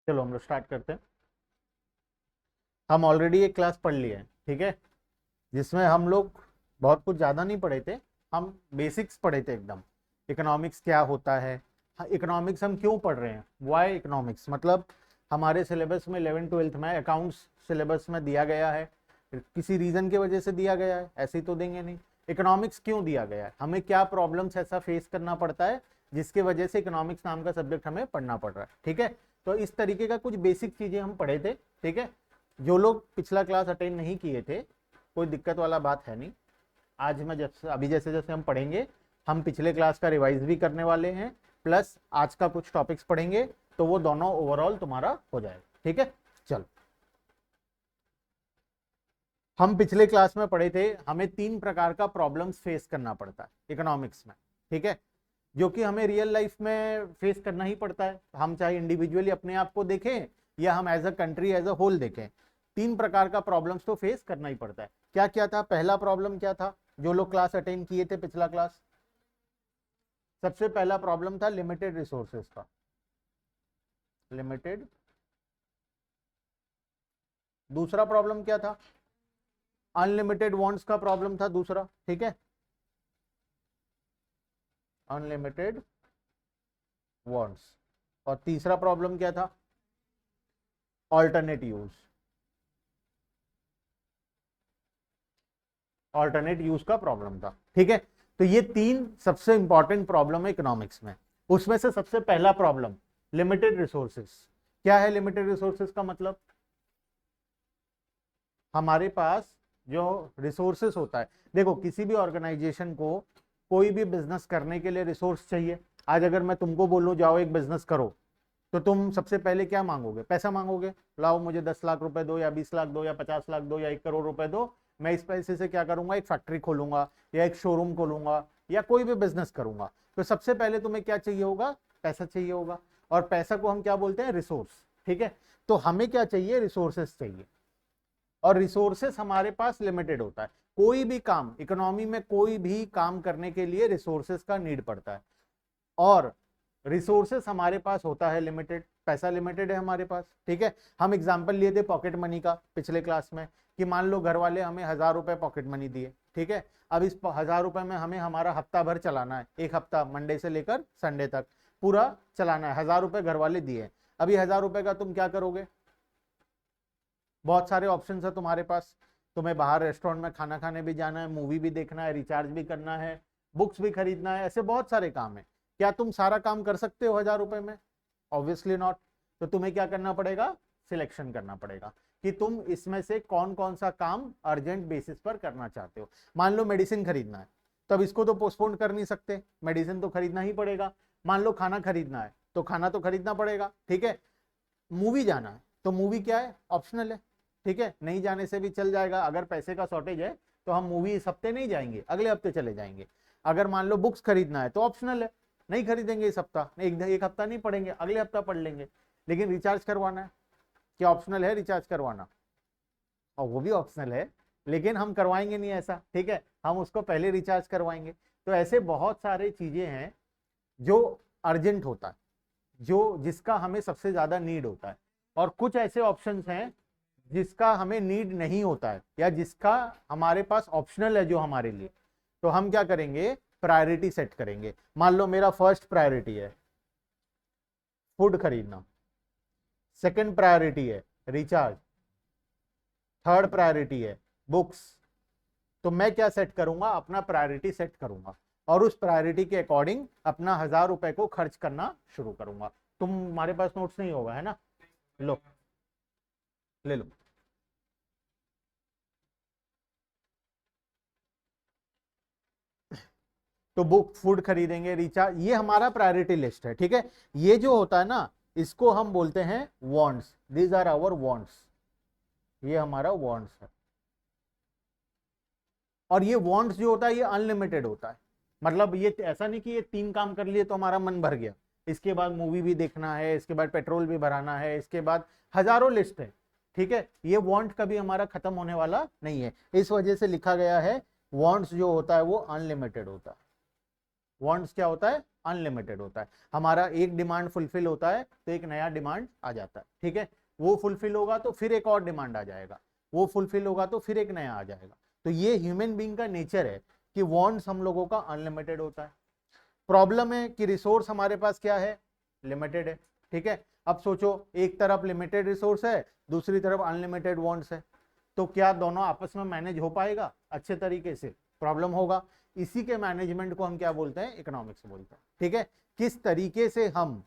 चलो हम लोग स्टार्ट करते हैं। हम ऑलरेडी एक क्लास पढ़ लिए हैं, ठीक है, जिसमें हम लोग बहुत कुछ ज़्यादा नहीं पढ़े थे। हम बेसिक्स पढ़े थे एकदम। इकोनॉमिक्स क्या होता है, इकोनॉमिक्स हम क्यों पढ़ रहे हैं, वाई इकोनॉमिक्स, मतलब हमारे सिलेबस में 11वीं 12वीं में अकाउंट्स सिलेबस में दिया गया है, किसी रीज़न की वजह से दिया गया है, ऐसे ही तो देंगे नहीं। इकोनॉमिक्स क्यों दिया गया है, हमें क्या प्रॉब्लम्स ऐसा फेस करना पड़ता है जिसके वजह से इकोनॉमिक्स नाम का सब्जेक्ट हमें पढ़ना पड़ रहा है, ठीक है। तो इस तरीके का कुछ बेसिक चीज़ें हम पढ़े थे, ठीक है। जो लोग पिछला क्लास अटेंड नहीं किए थे, कोई दिक्कत वाला बात है नहीं। आज मैं जैसे अभी जैसे जैसे हम पढ़ेंगे, हम पिछले क्लास का रिवाइज भी करने वाले हैं, प्लस आज का कुछ टॉपिक्स पढ़ेंगे, तो वो दोनों ओवरऑल तुम्हारा हो जाएगा, ठीक है। चल, हम पिछले क्लास में पढ़े थे, हमें 3 प्रकार का प्रॉब्लम्स फेस करना पड़ता है इकोनॉमिक्स में, ठीक है, जो कि हमें रियल लाइफ में फेस करना ही पड़ता है। हम चाहे इंडिविजुअली अपने आप को देखें या हम as a country as a whole देखें, 3 प्रकार का प्रॉब्लम्स तो फेस करना ही पड़ता है। क्या क्या था, पहला प्रॉब्लम क्या था, जो लोग क्लास अटेंड किए थे पिछला क्लास, सबसे पहला प्रॉब्लम था लिमिटेड रिसोर्सेज का, लिमिटेड। दूसरा प्रॉब्लम क्या था, अनलिमिटेड वांट्स का प्रॉब्लम था दूसरा, ठीक है, अनलिमिटेड वांट्स। और तीसरा प्रॉब्लम क्या था, ऑल्टरनेट यूज, ऑल्टरनेट यूज का प्रॉब्लम था, ठीक है। तो ये 3 सबसे इंपॉर्टेंट प्रॉब्लम है इकोनॉमिक्स में। उसमें से सबसे पहला प्रॉब्लम लिमिटेड रिसोर्सेस। क्या है लिमिटेड रिसोर्सेस का मतलब, हमारे पास जो रिसोर्सेस होता है, देखो किसी भी ऑर्गेनाइजेशन को कोई भी बिजनेस करने के लिए रिसोर्स चाहिए। आज अगर मैं तुमको बोलूं जाओ एक बिजनेस करो, तो तुम सबसे पहले क्या मांगोगे, पैसा मांगोगे, लाओ मुझे 10 लाख रुपए दो या 20 लाख दो या 50 लाख दो या 1 करोड़ रुपए दो, मैं इस पैसे से क्या करूंगा, एक फैक्ट्री खोलूंगा या एक शोरूम खोलूंगा या कोई भी बिजनेस करूंगा। तो सबसे पहले तुम्हें क्या चाहिए होगा, पैसा चाहिए होगा। और पैसा को हम क्या बोलते हैं, रिसोर्स, ठीक है। तो हमें क्या चाहिए, रिसोर्सेस चाहिए। और रिसोर्सेस हमारे पास लिमिटेड होता है। कोई भी काम इकोनॉमी में, कोई भी काम करने के लिए रिसोर्सेस का नीड पड़ता है। और रिसोर्सेस हमारे पास होता है लिमिटेड, पैसा लिमिटेड है हमारे पास, ठीक है। हम एग्जांपल लिए थे पॉकेट मनी का पिछले क्लास में, कि मान लो घर वाले हमें 1000 रुपए पॉकेट मनी दिए, ठीक है। अब इस 1000 रुपए में हमें हमारा हफ्ता भर चलाना है, एक हफ्ता मंडे से लेकर संडे तक पूरा चलाना है। 1000 रुपए घर वाले दिए, अभी 1000 रुपए का तुम क्या करोगे, बहुत सारे ऑप्शन है तुम्हारे पास। तुम्हें बाहर रेस्टोरेंट में खाना खाने भी जाना है, मूवी भी देखना है, रिचार्ज भी करना है, बुक्स भी खरीदना है, ऐसे बहुत सारे काम है। क्या तुम सारा काम कर सकते हो 1000 रुपए में, ऑब्वियसली नॉट। तो तुम्हें क्या करना पड़ेगा, सिलेक्शन करना पड़ेगा कि तुम इसमें से कौन कौन सा काम अर्जेंट बेसिस पर करना चाहते हो। मान लो मेडिसिन खरीदना है, तब इसको तो पोस्टपोन कर नहीं सकते, मेडिसिन तो खरीदना ही पड़ेगा। मान लो खाना खरीदना है, तो खाना तो खरीदना पड़ेगा, ठीक है। मूवी जाना है, तो मूवी क्या है, ऑप्शनल है, ठीक है, नहीं जाने से भी चल जाएगा। अगर पैसे का शॉर्टेज है तो हम मूवी इस हफ्ते नहीं जाएंगे, अगले हफ्ते चले जाएंगे। अगर मान लो बुक्स खरीदना है तो ऑप्शनल है, नहीं खरीदेंगे इस हफ्ता, एक हफ्ता नहीं पढ़ेंगे, अगले हफ्ता पढ़ लेंगे। लेकिन रिचार्ज करवाना है, क्या ऑप्शनल है रिचार्ज करवाना, और वो भी ऑप्शनल है, लेकिन हम करवाएंगे नहीं ऐसा, ठीक है, हम उसको पहले रिचार्ज करवाएंगे। तो ऐसे बहुत सारे चीजें हैं जो अर्जेंट होता है, जो जिसका हमें सबसे ज्यादा नीड होता है। और कुछ ऐसे ऑप्शंस हैं जिसका हमें नीड नहीं होता है, या जिसका हमारे पास ऑप्शनल है जो हमारे लिए। तो हम क्या करेंगे, प्रायोरिटी सेट करेंगे। मान लो मेरा फर्स्ट प्रायोरिटी है फूड खरीदना, सेकंड प्रायोरिटी है रिचार्ज, थर्ड प्रायोरिटी है बुक्स। तो मैं क्या सेट करूंगा, अपना प्रायोरिटी सेट करूंगा, और उस प्रायोरिटी के अकॉर्डिंग अपना 1000 रुपए को खर्च करना शुरू करूंगा। तुम्हारे पास नोट्स नहीं होगा, है ना, लो ले लो। तो बुक, फूड खरीदेंगे, रिचार्ज, ये हमारा प्रायोरिटी लिस्ट है, ठीक है। ये जो होता है ना, इसको हम बोलते हैं wants, these are our wants, ये हमारा वांट्स है। और ये वांट्स जो होता है ये अनलिमिटेड होता है, मतलब ये ऐसा नहीं कि ये 3 काम कर लिए तो हमारा मन भर गया, इसके बाद मूवी भी देखना है, इसके बाद पेट्रोल भी भराना है, इसके बाद हजारों लिस्ट है, ठीक है। ये वांट कभी हमारा खत्म होने वाला नहीं है, इस वजह से लिखा गया है वांट्स जो होता है वो अनलिमिटेड होता है। वांट्स क्या होता है, अनलिमिटेड होता है। हमारा एक डिमांड फुलफिल होता है तो एक नया डिमांड आ जाता है, ठीक है। वो फुलफिल होगा तो फिर एक और डिमांड आ जाएगा, वो फुलफिल होगा तो फिर एक नया आ जाएगा। तो ये ह्यूमन बीइंग का नेचर है कि वांट्स हम लोगों का अनलिमिटेड होता है। प्रॉब्लम है कि रिसोर्स हमारे पास क्या है, लिमिटेड है, ठीक है। अब सोचो, एक तरफ लिमिटेड रिसोर्स है, दूसरी तरफ अनलिमिटेड वांट्स है, तो क्या दोनों आपस में मैनेज हो पाएगा अच्छे तरीके से? प्रॉब्लम होगा। इसी के मैनेजमेंट को हम क्या बोलते हैं, इकोनॉमिक्स बोलते हैं, ठीक है। किस तरीके से हम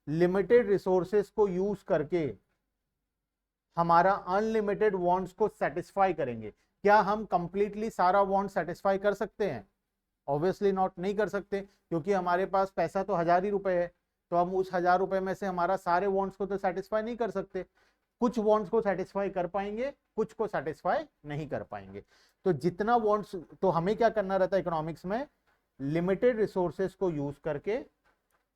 लिमिटेड रिसोर्सेस को यूज करके हमारा अनलिमिटेड वांट्स को सेटिस्फाई करेंगे। क्या हम कंप्लीटली सारा वांट सेटिस्फाई कर सकते हैं? ऑब्वियसली नॉट, नहीं कर सकते, क्योंकि हमारे पास पैसा तो 1000 ही रुपए है, तो हम उस 1000 रुपए में से हमारा सारे वांट्स को तो सेटिस्फाई नहीं कर सकते। कुछ वांट्स को सेटिस्फाई कर पाएंगे, कुछ को सेटिस्फाई नहीं कर पाएंगे। तो जितना वांट्स, तो हमें क्या करना रहता है इकोनॉमिक्स में, लिमिटेड रिसोर्सेस को यूज करके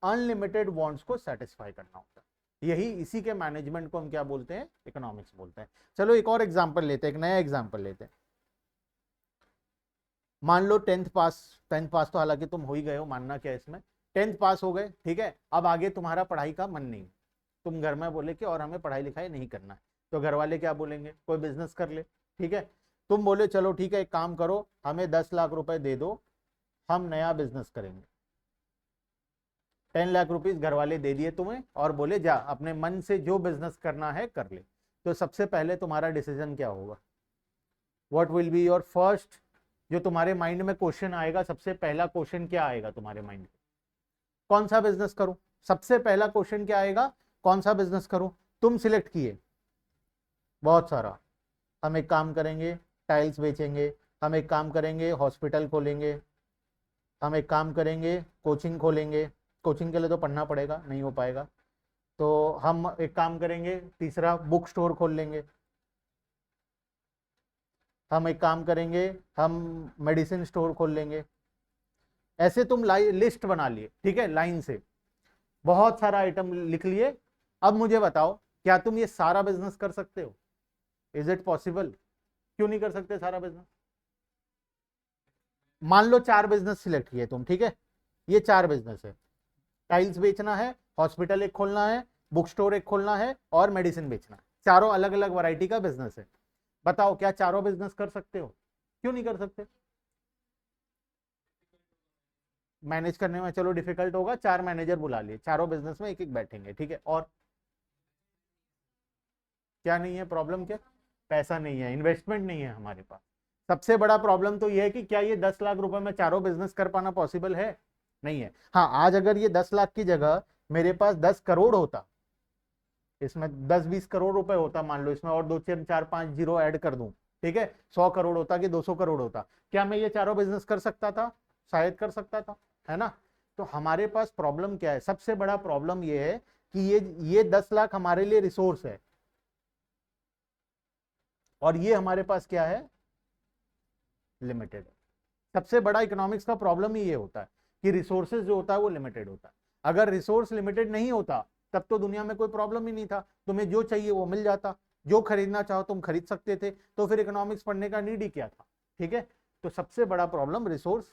अनलिमिटेड वांट्स को सेटिस्फाई करना होता है। यही, इसी के मैनेजमेंट को हम क्या बोलते हैं, इकोनॉमिक्स बोलते हैं। चलो एक और एग्जांपल लेते हैं, एक नया एग्जांपल लेते हैं। मान लो 10th पास तो हालांकि तुम हो ही गए हो, मानना क्या है इसमें, 10th पास हो गए, ठीक है। अब आगे तुम्हारा पढ़ाई का मन नहीं, तुम घर में बोले कि और हमें पढ़ाई लिखाई नहीं करना है, तो घर वाले क्या बोलेंगे, कोई बिजनेस कर ले, ठीक है। तुम बोले चलो ठीक है, एक काम करो, हमें 10 लाख रुपए दे दो, हम नया बिजनेस करेंगे। 10 लाख रुपीज घर वाले दे दिए तुम्हें और बोले जा अपने मन से जो बिजनेस करना है कर ले। तो सबसे पहले तुम्हारा डिसीजन क्या होगा? What will be your first, जो तुम्हारे माइंड में क्वेश्चन आएगा, सबसे पहला क्वेश्चन क्या आएगा तुम्हारे माइंड में? कौन सा बिजनेस करूं? सबसे पहला क्वेश्चन क्या आएगा, कौन सा बिजनेस करूं? तुम सिलेक्ट किए बहुत सारा, हम एक काम करेंगे टाइल्स बेचेंगे, हम एक काम करेंगे हॉस्पिटल खोलेंगे, हम एक काम करेंगे कोचिंग खोलेंगे, कोचिंग के लिए तो पढ़ना पड़ेगा, नहीं हो पाएगा, तो हम एक काम करेंगे, तीसरा बुक स्टोर खोल लेंगे, हम एक काम करेंगे, हम मेडिसिन स्टोर खोल लेंगे। ऐसे तुम लिस्ट बना लिए, ठीक है, लाइन से बहुत सारा आइटम लिख लिए। अब मुझे बताओ, क्या तुम ये सारा बिजनेस कर सकते हो? Is it possible? क्यों नहीं कर सकते सारा बिजनेस? मान लो 4 बिजनेस सिलेक्ट किए तुम, ठीक है, ये 4 बिजनेस है, टाइल्स बेचना है, हॉस्पिटल एक खोलना है, बुक स्टोर एक खोलना है और मेडिसिन बेचना है। चारों अलग अलग वैरायटी का बिजनेस है। बताओ क्या चारों बिजनेस कर सकते हो? क्यों नहीं कर सकते? मैनेज करने में चलो डिफिकल्ट होगा, 4 मैनेजर बुला लिए, चारों बिजनेस में एक एक बैठेंगे, ठीक है। और क्या नहीं है प्रॉब्लम? क्या? पैसा नहीं है, इन्वेस्टमेंट नहीं है हमारे पास। सबसे बड़ा प्रॉब्लम तो यह है कि क्या ये 10 लाख रुपए में चारों बिजनेस कर पाना पॉसिबल है? नहीं है। हाँ, आज अगर ये 10 लाख की जगह मेरे पास 10 करोड़ होता, इसमें 10-20 करोड़ रुपए होता, मान लो इसमें और 2-4-5 जीरो ऐड कर दूं, ठीक है, 100 करोड़ होता कि 200 करोड़ होता, क्या मैं ये चारों बिजनेस कर सकता था? शायद कर सकता था, है ना। तो हमारे पास प्रॉब्लम क्या है, सबसे बड़ा प्रॉब्लम ये है कि ये 10 लाख हमारे लिए रिसोर्स है, और ये हमारे पास क्या है, लिमिटेड है। सबसे बड़ा इकोनॉमिक्स का प्रॉब्लम ही ये होता है कि रिसोर्सेज जो होता है वो लिमिटेड होता है। अगर रिसोर्स लिमिटेड नहीं होता तब तो दुनिया में कोई प्रॉब्लम ही नहीं था, तुम्हें जो चाहिए वो मिल जाता, जो खरीदना चाहो तुम खरीद सकते थे, तो फिर इकोनॉमिक्स पढ़ने का नीड ही क्या था, ठीक है। तो सबसे बड़ा प्रॉब्लम रिसोर्स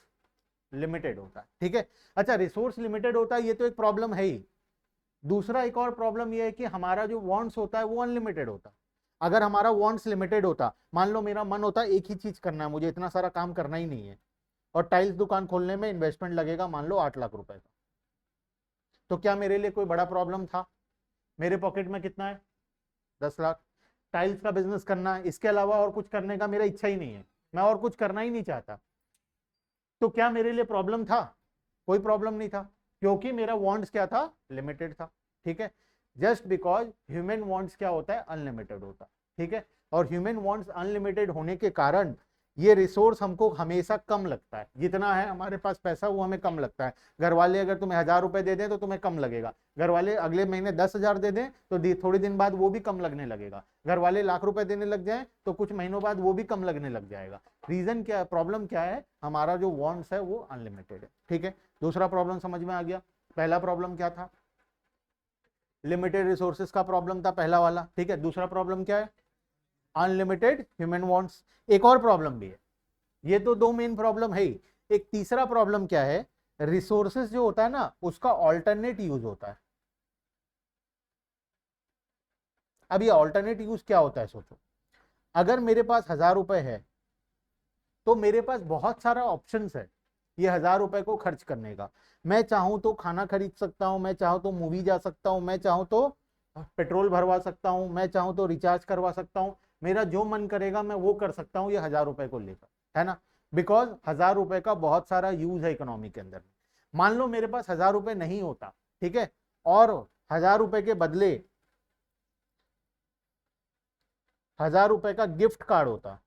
लिमिटेड होता है, ठीक है। अच्छा, रिसोर्स लिमिटेड होता है ये तो एक प्रॉब्लम है ही। दूसरा एक और प्रॉब्लम ये है कि हमारा जो वांट्स होता है वो अनलिमिटेड होता है। अगर हमारा वांट्स लिमिटेड होता, मान लो मेरा मन होता है एक ही चीज करना है, मुझे इतना सारा काम करना ही नहीं है, और टाइल्स दुकान खोलने में इन्वेस्टमेंट लगेगा मान लो 8 लाख रुपए का, तो क्या मेरे लिए कोई बड़ा प्रॉब्लम था? मेरे पॉकेट में कितना है, 10 लाख। टाइल्स का बिजनेस करना है, इसके अलावा और कुछ करने का मेरा इच्छा ही नहीं है, मैं और कुछ करना ही नहीं चाहता, तो क्या मेरे लिए प्रॉब्लम था? कोई प्रॉब्लम नहीं था, क्योंकि मेरा वांट्स क्या था, लिमिटेड था, ठीक है। जस्ट बिकॉज ह्यूमन वांट्स क्या होता है, अनलिमिटेड होता है, ठीक है। और ह्यूमन वांट्स अनलिमिटेड होने के कारण ये रिसोर्स हमको हमेशा कम लगता है, जितना है हमारे पास पैसा वो हमें कम लगता है। घर वाले अगर तुम्हें 1000 रुपए दे दें तो तुम्हें कम लगेगा, घर वाले अगले महीने 10,000 दे दें तो थोड़े दिन बाद वो भी कम लगने लगेगा, घर वाले लाख रुपए देने लग जाए तो कुछ महीनों बाद वो भी कम लगने लग जाएगा। रीजन क्या है, प्रॉब्लम क्या है, हमारा जो वांट्स है वो अनलिमिटेड है, ठीक है। दूसरा प्रॉब्लम समझ में आ गया। पहला प्रॉब्लम क्या था, लिमिटेड रिसोर्सेज का प्रॉब्लम था पहला वाला, ठीक है। दूसरा प्रॉब्लम क्या है, अनलिमिटेड ह्यूमन वांट्स। एक और प्रॉब्लम भी है, ये तो 2 मेन प्रॉब्लम है ही। एक तीसरा प्रॉब्लम क्या है, रिसोर्सेस जो होता है ना उसका ऑल्टरनेट यूज होता है। अब ये ऑल्टरनेट यूज क्या होता है सोचो, अगर मेरे पास 1000 रुपए है तो मेरे पास बहुत सारा ऑप्शंस है ये 1000 रुपए को खर्च करने का। मैं चाहूं तो खाना खरीद सकता हूं, मैं चाहूं तो मूवी जा सकता हूं, मैं चाहूं तो पेट्रोल भरवा सकता हूं, मैं चाहूं तो रिचार्ज करवा सकता हूं। मेरा जो मन करेगा मैं वो कर सकता हूं ये 1000 रुपए को लेकर, है ना। बिकॉज 1000 रुपए का बहुत सारा यूज है इकोनॉमी के अंदर। मान लो मेरे पास 1000 रुपए नहीं होता, ठीक है, और 1000 रुपए के बदले 1000 रुपए का गिफ्ट कार्ड होता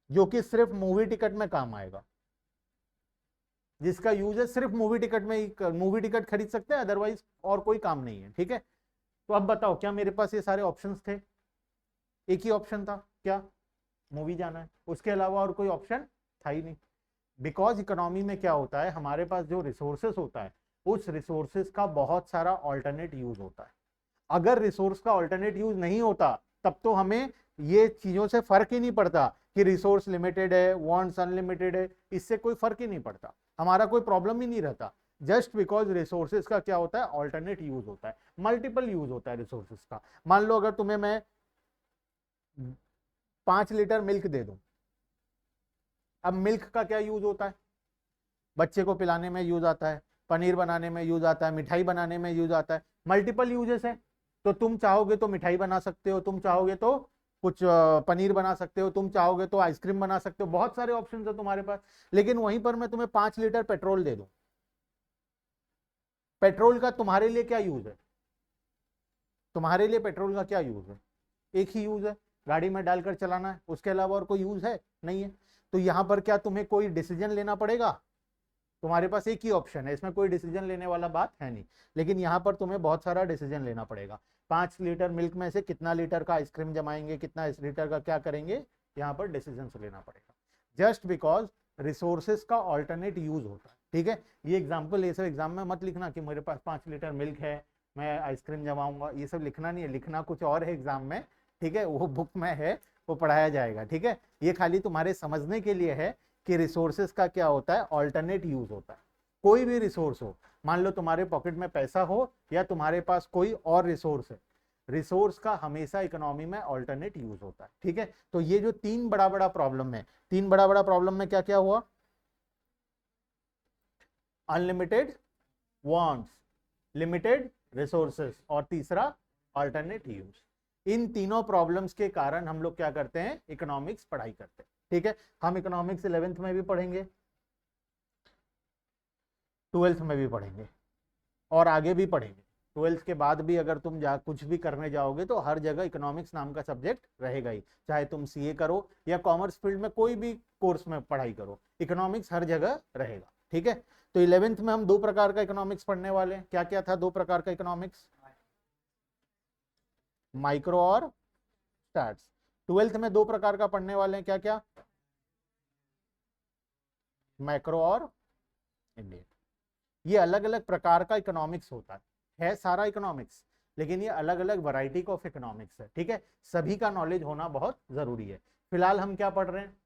जो कि सिर्फ मूवी टिकट में काम आएगा, जिसका यूज है सिर्फ मूवी टिकट में ही, मूवी टिकट खरीद सकते हैं, अदरवाइज और कोई काम नहीं है, ठीक है। तो अब बताओ क्या मेरे पास ये सारे ऑप्शंस थे? एक ही ऑप्शन था, क्या? मूवी जाना है, उसके अलावा और कोई ऑप्शन था ही नहीं। बिकॉज इकोनॉमी में क्या होता है, हमारे पास जो रिसोर्सेस होता है उस रिसोर्सेस का बहुत सारा ऑल्टरनेट यूज होता है। अगर रिसोर्स का ऑल्टरनेट यूज नहीं होता तब तो हमें ये चीजों से फर्क ही नहीं पड़ता कि रिसोर्स लिमिटेड है, वांट्स अनलिमिटेड है, इससे कोई फर्क ही नहीं पड़ता, हमारा कोई प्रॉब्लम ही नहीं रहता। जस्ट बिकॉज रिसोर्सेज का क्या होता है, ऑल्टरनेट यूज होता है, मल्टीपल यूज होता है रिसोर्सेज का। मान लो अगर तुम्हें मैं 5 लीटर मिल्क दे दूं, अब मिल्क का क्या यूज होता है? बच्चे को पिलाने में यूज आता है, पनीर बनाने में यूज आता है, मिठाई बनाने में यूज आता है, मल्टीपल यूजेस है। तो तुम चाहोगे तो मिठाई बना सकते हो, तुम चाहोगे तो कुछ पनीर बना सकते हो, तुम चाहोगे तो आइसक्रीम बना सकते हो, बहुत सारे ऑप्शन है तुम्हारे पास। लेकिन वहीं पर मैं तुम्हें 5 लीटर पेट्रोल दे दूं, पेट्रोल का तुम्हारे लिए क्या यूज है? तुम्हारे लिए पेट्रोल का क्या यूज है? एक ही यूज है, गाड़ी में डालकर चलाना है, उसके अलावा और कोई यूज है नहीं है। तो यहां पर क्या तुम्हें कोई डिसीजन लेना पड़ेगा? तुम्हारे पास एक ही ऑप्शन है, इसमें कोई डिसीजन लेने वाला बात है नहीं। लेकिन यहाँ पर तुम्हें बहुत सारा डिसीजन लेना पड़ेगा। 5 लीटर मिल्क में से कितना लीटर का आइसक्रीम जमाएंगे, कितना इस लीटर का क्या करेंगे, यहाँ पर डिसीजन लेना पड़ेगा। जस्ट बिकॉज रिसोर्सेज का ऑल्टरनेट यूज होता है, ठीक है। ये एग्जाम्पल, ये सब एग्जाम में मत लिखना कि मेरे पास 5 लीटर मिल्क है, मैं आइसक्रीम जमाऊंगा, ये सब लिखना नहीं है, लिखना कुछ और है एग्जाम में, ठीक है, वो बुक में है, वो पढ़ाया जाएगा, ठीक है। ये खाली तुम्हारे समझने के लिए है कि रिसोर्सेस का क्या होता है, ऑल्टरनेट यूज होता है। कोई भी रिसोर्स हो, मान लो तुम्हारे पॉकेट में पैसा हो या तुम्हारे पास कोई और रिसोर्स है, रिसोर्स का हमेशा इकोनॉमी में ऑल्टरनेट यूज होता है, ठीक है। तो ये जो तीन बड़ा बड़ा प्रॉब्लम है, तीन बड़ा बड़ा प्रॉब्लम में क्या क्या हुआ? अनलिमिटेड वांट्स, लिमिटेड रिसोर्सेस, और तीसरा ऑल्टरनेट यूज। इन तीनों प्रॉब्लम्स के कारण हम लोग क्या करते हैं, इकोनॉमिक्स पढ़ाई करते हैं, ठीक है। हम इकोनॉमिक्स 11th में भी पढ़ेंगे, 12th में भी पढ़ेंगे, और आगे भी पढ़ेंगे। 12th के बाद भी अगर तुम जा कुछ भी करने जाओगे तो हर जगह इकोनॉमिक्स नाम का सब्जेक्ट रहेगा ही, चाहे तुम सीए करो या कॉमर्स फील्ड में कोई भी कोर्स में पढ़ाई करो, इकोनॉमिक्स हर जगह रहेगा, ठीक है। तो 11th में हम दो प्रकार का इकोनॉमिक्स पढ़ने वाले हैं। क्या क्या था दो प्रकार का इकोनॉमिक्स? माइक्रो और स्टैट्स। 12th में दो प्रकार का पढ़ने वाले हैं, क्या क्या? मैक्रो और इंडियन। ये अलग अलग प्रकार का इकोनॉमिक्स होता है सारा इकोनॉमिक्स, लेकिन ये अलग अलग वैरायटी ऑफ इकोनॉमिक्स है, ठीक है। सभी का नॉलेज होना बहुत जरूरी है। फिलहाल हम क्या पढ़ रहे हैं?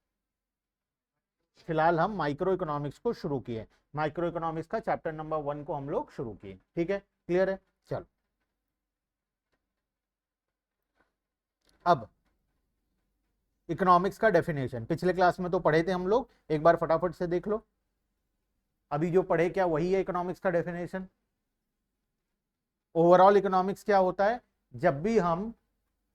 फिलहाल हम माइक्रो इकोनॉमिक्स को शुरू किए, माइक्रो इकोनॉमिक्स का चैप्टर नंबर 1 को हम लोग शुरू किए, ठीक है, क्लियर है। चलो अब इकोनॉमिक्स का डेफिनेशन पिछले क्लास में तो पढ़े थे हम लोग, एक बार फटाफट से देख लो। अभी जो पढ़े क्या वही है इकोनॉमिक्स का डेफिनेशन? ओवरऑल इकोनॉमिक्स क्या होता है? जब भी हम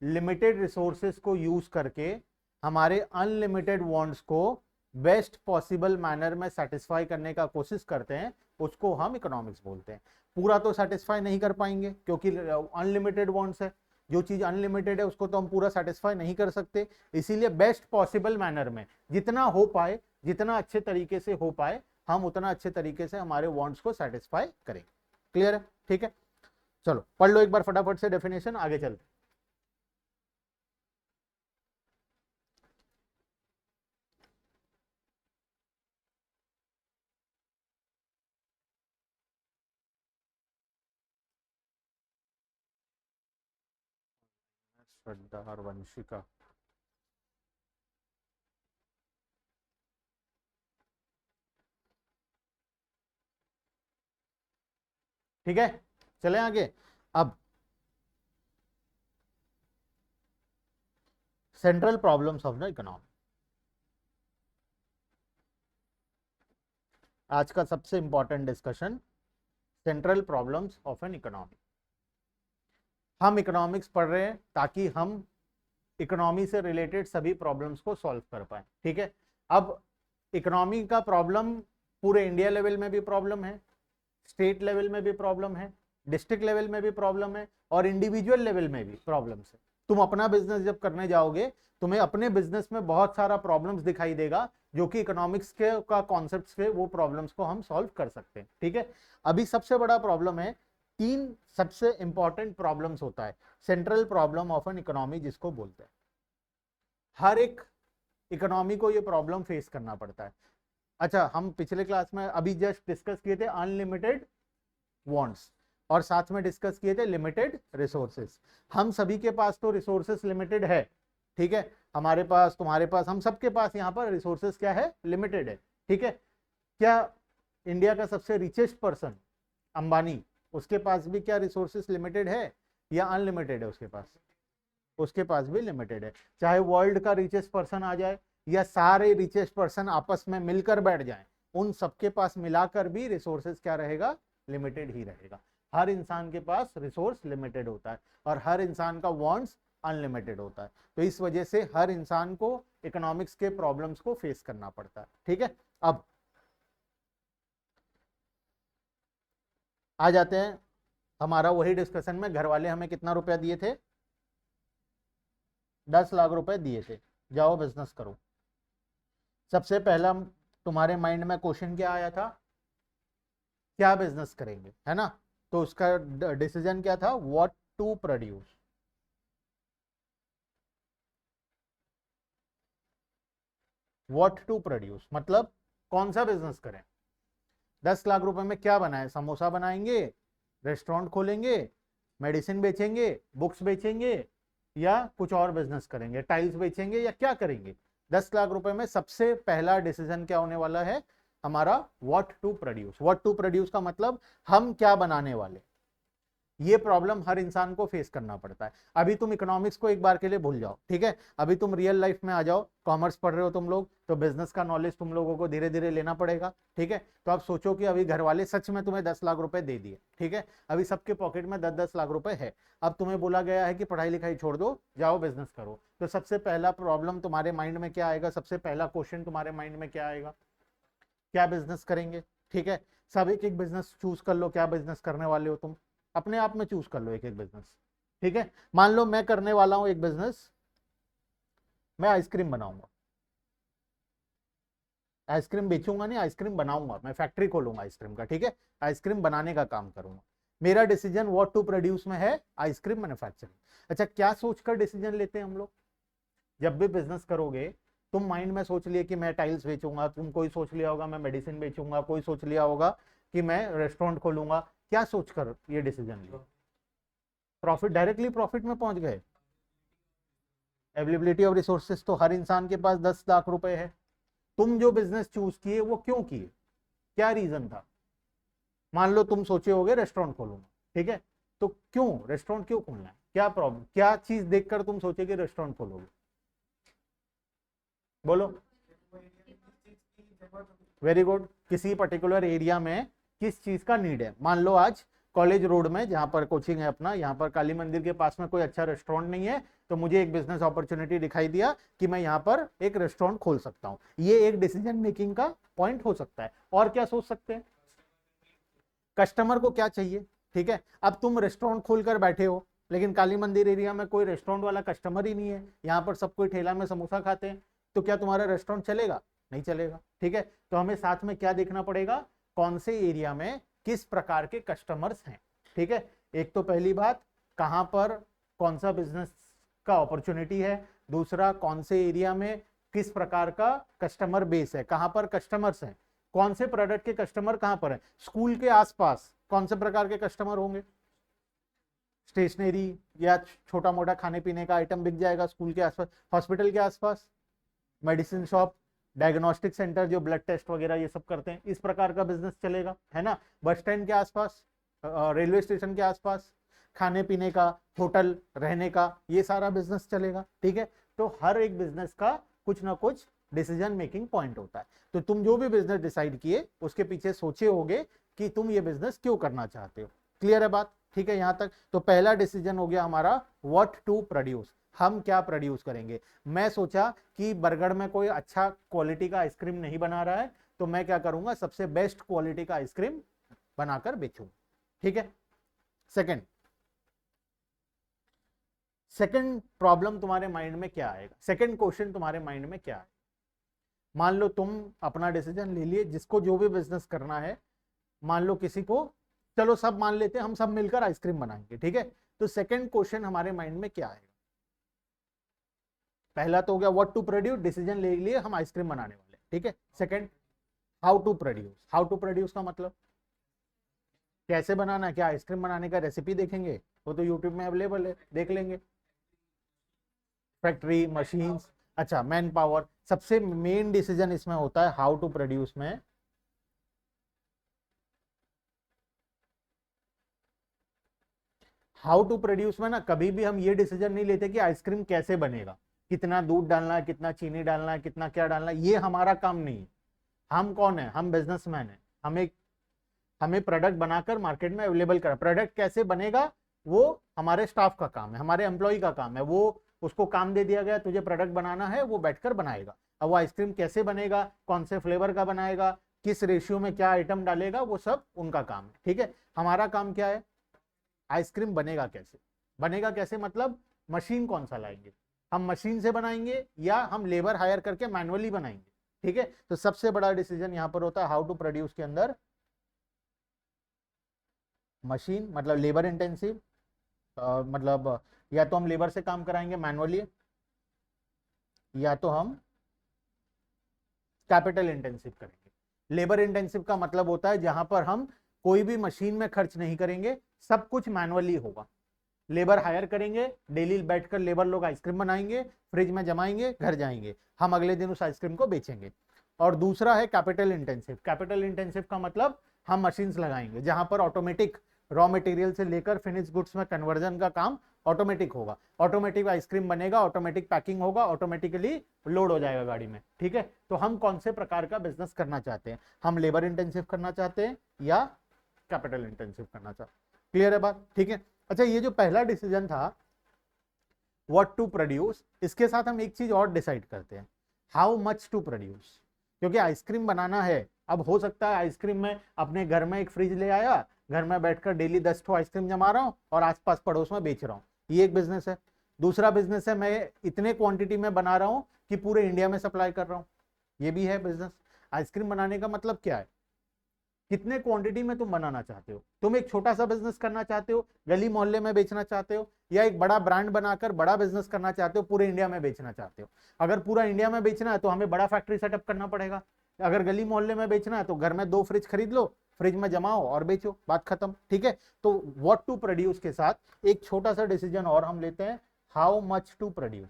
लिमिटेड रिसोर्सेस को यूज करके हमारे अनलिमिटेड वांट्स को बेस्ट पॉसिबल मैनर में सेटिस्फाई करने का कोशिश करते हैं, उसको हम इकोनॉमिक्स बोलते हैं। पूरा तो सेटिस्फाई नहीं कर पाएंगे क्योंकि अनलिमिटेड वांट्स है, जो चीज अनलिमिटेड है उसको तो हम पूरा सेटिस्फाई नहीं कर सकते। इसीलिए बेस्ट पॉसिबल मैनर में जितना हो पाए, जितना अच्छे तरीके से हो पाए, हम उतना अच्छे तरीके से हमारे वांट्स को सेटिस्फाई करें। क्लियर है, ठीक है। चलो पढ़ लो एक बार फटाफट से डेफिनेशन, आगे चलते। श्रद्धा और वंशिका। ठीक है, चले आगे। अब central problems of the economy, आज का सबसे important discussion, central problems of an economy. हम इकोनॉमिक्स पढ़ रहे हैं ताकि हम इकोनॉमी से रिलेटेड सभी प्रॉब्लम्स को सॉल्व कर पाए। ठीक है, अब इकोनॉमी का प्रॉब्लम पूरे इंडिया लेवल में भी प्रॉब्लम है, स्टेट लेवल में भी प्रॉब्लम है, डिस्ट्रिक्ट लेवल में भी प्रॉब्लम है, और इंडिविजुअल लेवल में भी प्रॉब्लम्स है। तुम अपना बिजनेस जब करने जाओगे, तुम्हें अपने बिजनेस में बहुत सारा प्रॉब्लम्स दिखाई देगा, जो कि इकोनॉमिक्स के का कॉन्सेप्ट्स के वो प्रॉब्लम्स को हम सॉल्व कर सकते हैं। ठीक है, अभी सबसे बड़ा प्रॉब्लम है, तीन सबसे इंपॉर्टेंट प्रॉब्लम्स होता है central problem of an economy जिसको बोलते हैं। हर एक इकोनॉमी को ये प्रॉब्लम फेस करना पड़ता है। अच्छा, हम पिछले क्लास में अभी जस्ट डिस्कस किए थे अनलिमिटेड वांट्स, और साथ में डिस्कस किए थे लिमिटेड रिसोर्सेस। हम सभी के पास तो रिसोर्सेस लिमिटेड है, ठीक है, हमारे पास, तुम्हारे पास, हम सबके पास यहाँ पर रिसोर्सेस क्या है, लिमिटेड है। ठीक है, क्या इंडिया का सबसे रिचेस्ट पर्सन अंबानी, उसके पास भी क्या रिसोर्सेस लिमिटेड है या अनलिमिटेड है? उसके पास भी लिमिटेड है। चाहे वर्ल्ड का रिचेस्ट पर्सन आ जाए या सारे रिचेस्ट पर्सन आपस में मिलकर बैठ जाएं, उन सबके पास मिलाकर भी रिसोर्सेस क्या रहेगा, लिमिटेड ही रहेगा। हर इंसान के पास रिसोर्स लिमिटेड होता है और हर इंसान का वांट्स अनलिमिटेड होता है। तो इस वजह से हर इंसान को इकोनॉमिक्स के प्रॉब्लम्स को फेस करना पड़ता है। ठीक है, अब आ जाते हैं हमारा वही डिस्कशन में, घर वाले हमें कितना रुपया दिए थे, 10 लाख रुपए दिए थे, जाओ बिजनेस करो। सबसे पहला तुम्हारे माइंड में क्वेश्चन क्या आया था, क्या बिजनेस करेंगे, है ना? तो उसका डिसीजन क्या था, what to produce. What to produce मतलब कौन सा बिजनेस करें। 10 लाख रुपए में क्या बनाए, समोसा बनाएंगे, रेस्टोरेंट खोलेंगे, मेडिसिन बेचेंगे, बुक्स बेचेंगे, या कुछ और बिजनेस करेंगे, टाइल्स बेचेंगे, या क्या करेंगे? 10 लाख रुपए में सबसे पहला डिसीजन क्या होने वाला है हमारा, what to produce. What to produce का मतलब हम क्या बनाने वाले। ये प्रॉब्लम हर इंसान को फेस करना पड़ता है। अभी तुम इकोनॉमिक्स को एक बार के लिए भूल जाओ, ठीक है, अभी तुम रियल लाइफ में आ जाओ, कॉमर्स पढ़ रहे हो तुम लोग, तो बिजनेस का नॉलेज तुम लोगों को धीरे धीरे लेना पड़ेगा। ठीक है, तो अब सोचो कि अभी घर वाले सच में तुम्हें 10 लाख रुपए दे दिए, ठीक है, अभी सबके पॉकेट में 10-10 लाख रुपए है, अब तुम्हें बोला गया है कि पढ़ाई लिखाई छोड़ दो, जाओ बिजनेस करो। तो सबसे पहला प्रॉब्लम तुम्हारे माइंड में क्या आएगा, सबसे पहला क्वेश्चन तुम्हारे माइंड में क्या आएगा, क्या बिजनेस करेंगे। ठीक है, सब एक एक बिजनेस चूज कर लो, क्या बिजनेस करने वाले हो तुम, अपने आप में चूज कर लो एक एक बिजनेस। ठीक है, मान लो मैं करने वाला हूं एक बिजनेस, मैं आइसक्रीम बनाऊंगा, आइसक्रीम बेचूंगा नहीं, आइसक्रीम बनाऊंगा, मैं फैक्ट्री खोलूंगा आइसक्रीम का। ठीक है, आइसक्रीम बनाने का काम करूंगा। मेरा डिसीजन व्हाट टू प्रोड्यूस में है, आइसक्रीम मैन्युफैक्चरिंग। अच्छा, क्या सोचकर डिसीजन लेते हैं हम लोग, जब भी बिजनेस करोगे तुम माइंड में सोच लिए कि मैं टाइल्स बेचूंगा, तुम कोई सोच लिया होगा मैं मेडिसिन बेचूंगा, कोई सोच लिया होगा कि मैं रेस्टोरेंट खोलूंगा। क्या सोचकर ये डिसीजन लिया, प्रॉफिट, डायरेक्टली प्रॉफिट में पहुंच गए। अवेलेबिलिटी ऑफ रिसोर्सेज, तो हर इंसान के पास 10 लाख रुपए है। तुम जो बिजनेस चूज किए वो क्यों किए, क्या रीजन था? मान लो तुम सोचे होगे रेस्टोरेंट खोलूंगा, ठीक है, तो क्यों रेस्टोरेंट क्यों खोलना है, क्या प्रॉब्लम, क्या चीज देखकर तुम सोचे कि रेस्टोरेंट खोलोगे, बोलो। वेरी गुड, किसी पर्टिकुलर एरिया में किस चीज का नीड है। मान लो आज कॉलेज रोड में जहां पर कोचिंग है अपना, यहाँ पर काली मंदिर के पास में कोई अच्छा रेस्टोरेंट नहीं है, तो मुझे एक बिजनेस अपॉर्चुनिटी दिखाई दिया कि मैं यहाँ पर एक रेस्टोरेंट खोल सकता हूँ। ये एक डिसीजन मेकिंग का पॉइंट हो सकता है। और क्या सोच सकते हैं, कस्टमर को क्या चाहिए। ठीक है, अब तुम रेस्टोरेंट खोलकर बैठे हो, लेकिन काली मंदिर एरिया में कोई रेस्टोरेंट वाला कस्टमर ही नहीं है, यहाँ पर सब कोई ठेला में समोसा खाते हैं, तो क्या तुम्हारा रेस्टोरेंट चलेगा, नहीं चलेगा। ठीक है, तो हमें साथ में क्या देखना पड़ेगा, कौन से एरिया में किस प्रकार के कस्टमर्स हैं। ठीक है, एक तो पहली बात, कहां पर कौन सा बिजनेस का अपॉर्चुनिटी है, दूसरा कौन से एरिया में किस प्रकार का कस्टमर बेस है, कहां पर कस्टमर्स हैं, कौन से प्रोडक्ट के कस्टमर कहां पर है। स्कूल के आसपास कौन से प्रकार के कस्टमर होंगे, स्टेशनरी या छोटा मोटा खाने पीने का आइटम बिक जाएगा स्कूल के आसपास, हॉस्पिटल के आसपास, मेडिसिन शॉप, डायग्नोस्टिक सेंटर जो ब्लड टेस्ट वगैरह ये सब करते हैं, इस प्रकार का बिजनेस चलेगा, है ना। बस स्टैंड के आसपास, रेलवे स्टेशन के आसपास, खाने पीने का, होटल, रहने का, ये सारा बिजनेस चलेगा। ठीक है, तो हर एक बिजनेस का कुछ ना कुछ डिसीजन मेकिंग पॉइंट होता है। तो तुम जो भी बिजनेस डिसाइड किए उसके पीछे सोचे होगे कि तुम ये बिजनेस क्यों करना चाहते हो। क्लियर है बात? ठीक है, यहां तक। तो पहला डिसीजन हो गया हमारा व्हाट टू प्रोड्यूस, हम क्या प्रोड्यूस करेंगे। मैं सोचा कि बरगढ़ में कोई अच्छा क्वालिटी का आइसक्रीम नहीं बना रहा है, तो मैं क्या करूंगा, सबसे बेस्ट क्वालिटी का आइसक्रीम बनाकर बेचूंगा। ठीक है। सेकंड सेकंड प्रॉब्लम तुम्हारे माइंड में क्या आएगा, सेकंड क्वेश्चन तुम्हारे माइंड में क्या है। मान लो तुम अपना डिसीजन ले लिए, जिसको जो भी बिजनेस करना है, मान लो किसी को, चलो सब मान लेते हैं हम सब मिलकर आइसक्रीम बनाएंगे। ठीक है, तो सेकंड क्वेश्चन हमारे माइंड में क्या आएगा। पहला तो हो गया व्हाट टू प्रोड्यूस, डिसीजन ले लिए हम आइसक्रीम बनाने वाले। ठीक है, second how to produce. How to produce का मतलब कैसे बनाना है, क्या आइसक्रीम बनाने का रेसिपी देखेंगे, वो तो यूट्यूब में अवेलेबल है, देख लेंगे। फैक्ट्री, मशीन्स, अच्छा मैन पावर। सबसे मेन डिसीजन इसमें होता है हाउ टू प्रोड्यूस में, हाउ टू प्रोड्यूस में ना कभी भी हम ये डिसीजन नहीं लेते कि आइसक्रीम कैसे बनेगा, कितना दूध डालना है, कितना चीनी डालना है, कितना क्या डालना है, ये हमारा काम नहीं है। हम कौन है, हम बिजनेसमैन है। हमें प्रोडक्ट बनाकर मार्केट में अवेलेबल करा, प्रोडक्ट कैसे बनेगा वो हमारे स्टाफ का काम है, हमारे एम्प्लॉय का काम है। वो उसको काम दे दिया गया, तुझे प्रोडक्ट बनाना है, वो बैठकर बनाएगा। अब वो आइसक्रीम कैसे बनेगा, कौन से फ्लेवर का बनाएगा, किस रेशियो में क्या आइटम डालेगा, वो सब उनका काम है। ठीक है, हमारा काम क्या है, आइसक्रीम बनेगा कैसे। बनेगा कैसे मतलब मशीन कौन सा लाएंगे, हम मशीन से बनाएंगे या हम लेबर हायर करके मैनुअली बनाएंगे। ठीक है, तो सबसे बड़ा डिसीजन यहां पर होता है हाउ टू प्रोड्यूस के अंदर, मशीन मतलब लेबर इंटेंसिव, मतलब या तो हम लेबर से काम कराएंगे मैनुअली, या तो हम कैपिटल इंटेंसिव करेंगे। लेबर इंटेंसिव का मतलब होता है जहां पर हम कोई भी मशीन में खर्च नहीं करेंगे, सब कुछ मैनुअली होगा। लेबर हायर करेंगे, डेली बैठकर लेबर लोग आइसक्रीम बनाएंगे, फ्रिज में जमाएंगे, घर जाएंगे, हम अगले दिन उस आइसक्रीम को बेचेंगे। और दूसरा है कैपिटल इंटेंसिव। कैपिटल इंटेंसिव का मतलब हम मशीन्स लगाएंगे जहां पर ऑटोमेटिक रॉ मटेरियल से लेकर फिनिश गुड्स में कन्वर्जन का काम ऑटोमेटिक होगा, ऑटोमेटिक आइसक्रीम बनेगा, ऑटोमेटिक पैकिंग होगा, ऑटोमेटिकली लोड हो जाएगा गाड़ी में। ठीक है, तो हम कौन से प्रकार का बिजनेस करना चाहते हैं, हम लेबर इंटेंसिव करना चाहते हैं या कैपिटल इंटेंसिव करना चाहते हैं। क्लियर है बात? ठीक है। अच्छा, ये जो पहला डिसीजन था व्हाट टू प्रोड्यूस, इसके साथ हम एक चीज और डिसाइड करते हैं, हाउ मच टू प्रोड्यूस। क्योंकि आइसक्रीम बनाना है, अब हो सकता है आइसक्रीम में अपने घर में एक फ्रिज ले आया, घर में बैठकर डेली 10 ठो आइसक्रीम जमा रहा हूं और आसपास पड़ोस में बेच रहा हूं, ये एक बिजनेस है। दूसरा बिजनेस है मैं इतने क्वांटिटी में बना रहा हूं कि पूरे इंडिया में सप्लाई कर रहा हूं, ये भी है बिजनेस। आइसक्रीम बनाने का मतलब क्या है, कितने क्वांटिटी में तुम बनाना चाहते हो। तुम एक छोटा सा बिजनेस करना चाहते हो, गली मोहल्ले में बेचना चाहते हो, या एक बड़ा ब्रांड बनाकर बड़ा बिजनेस करना चाहते हो, पूरे इंडिया में बेचना चाहते हो। अगर पूरा इंडिया में बेचना है तो हमें बड़ा फैक्ट्री सेटअप करना पड़ेगा। अगर गली मोहल्ले में बेचना है तो घर में 2 फ्रिज खरीद लो, फ्रिज में जमाओ और बेचो, बात खत्म। ठीक है, तो व्हाट टू प्रोड्यूस के साथ एक छोटा सा डिसीजन और हम लेते हैं, how much to produce.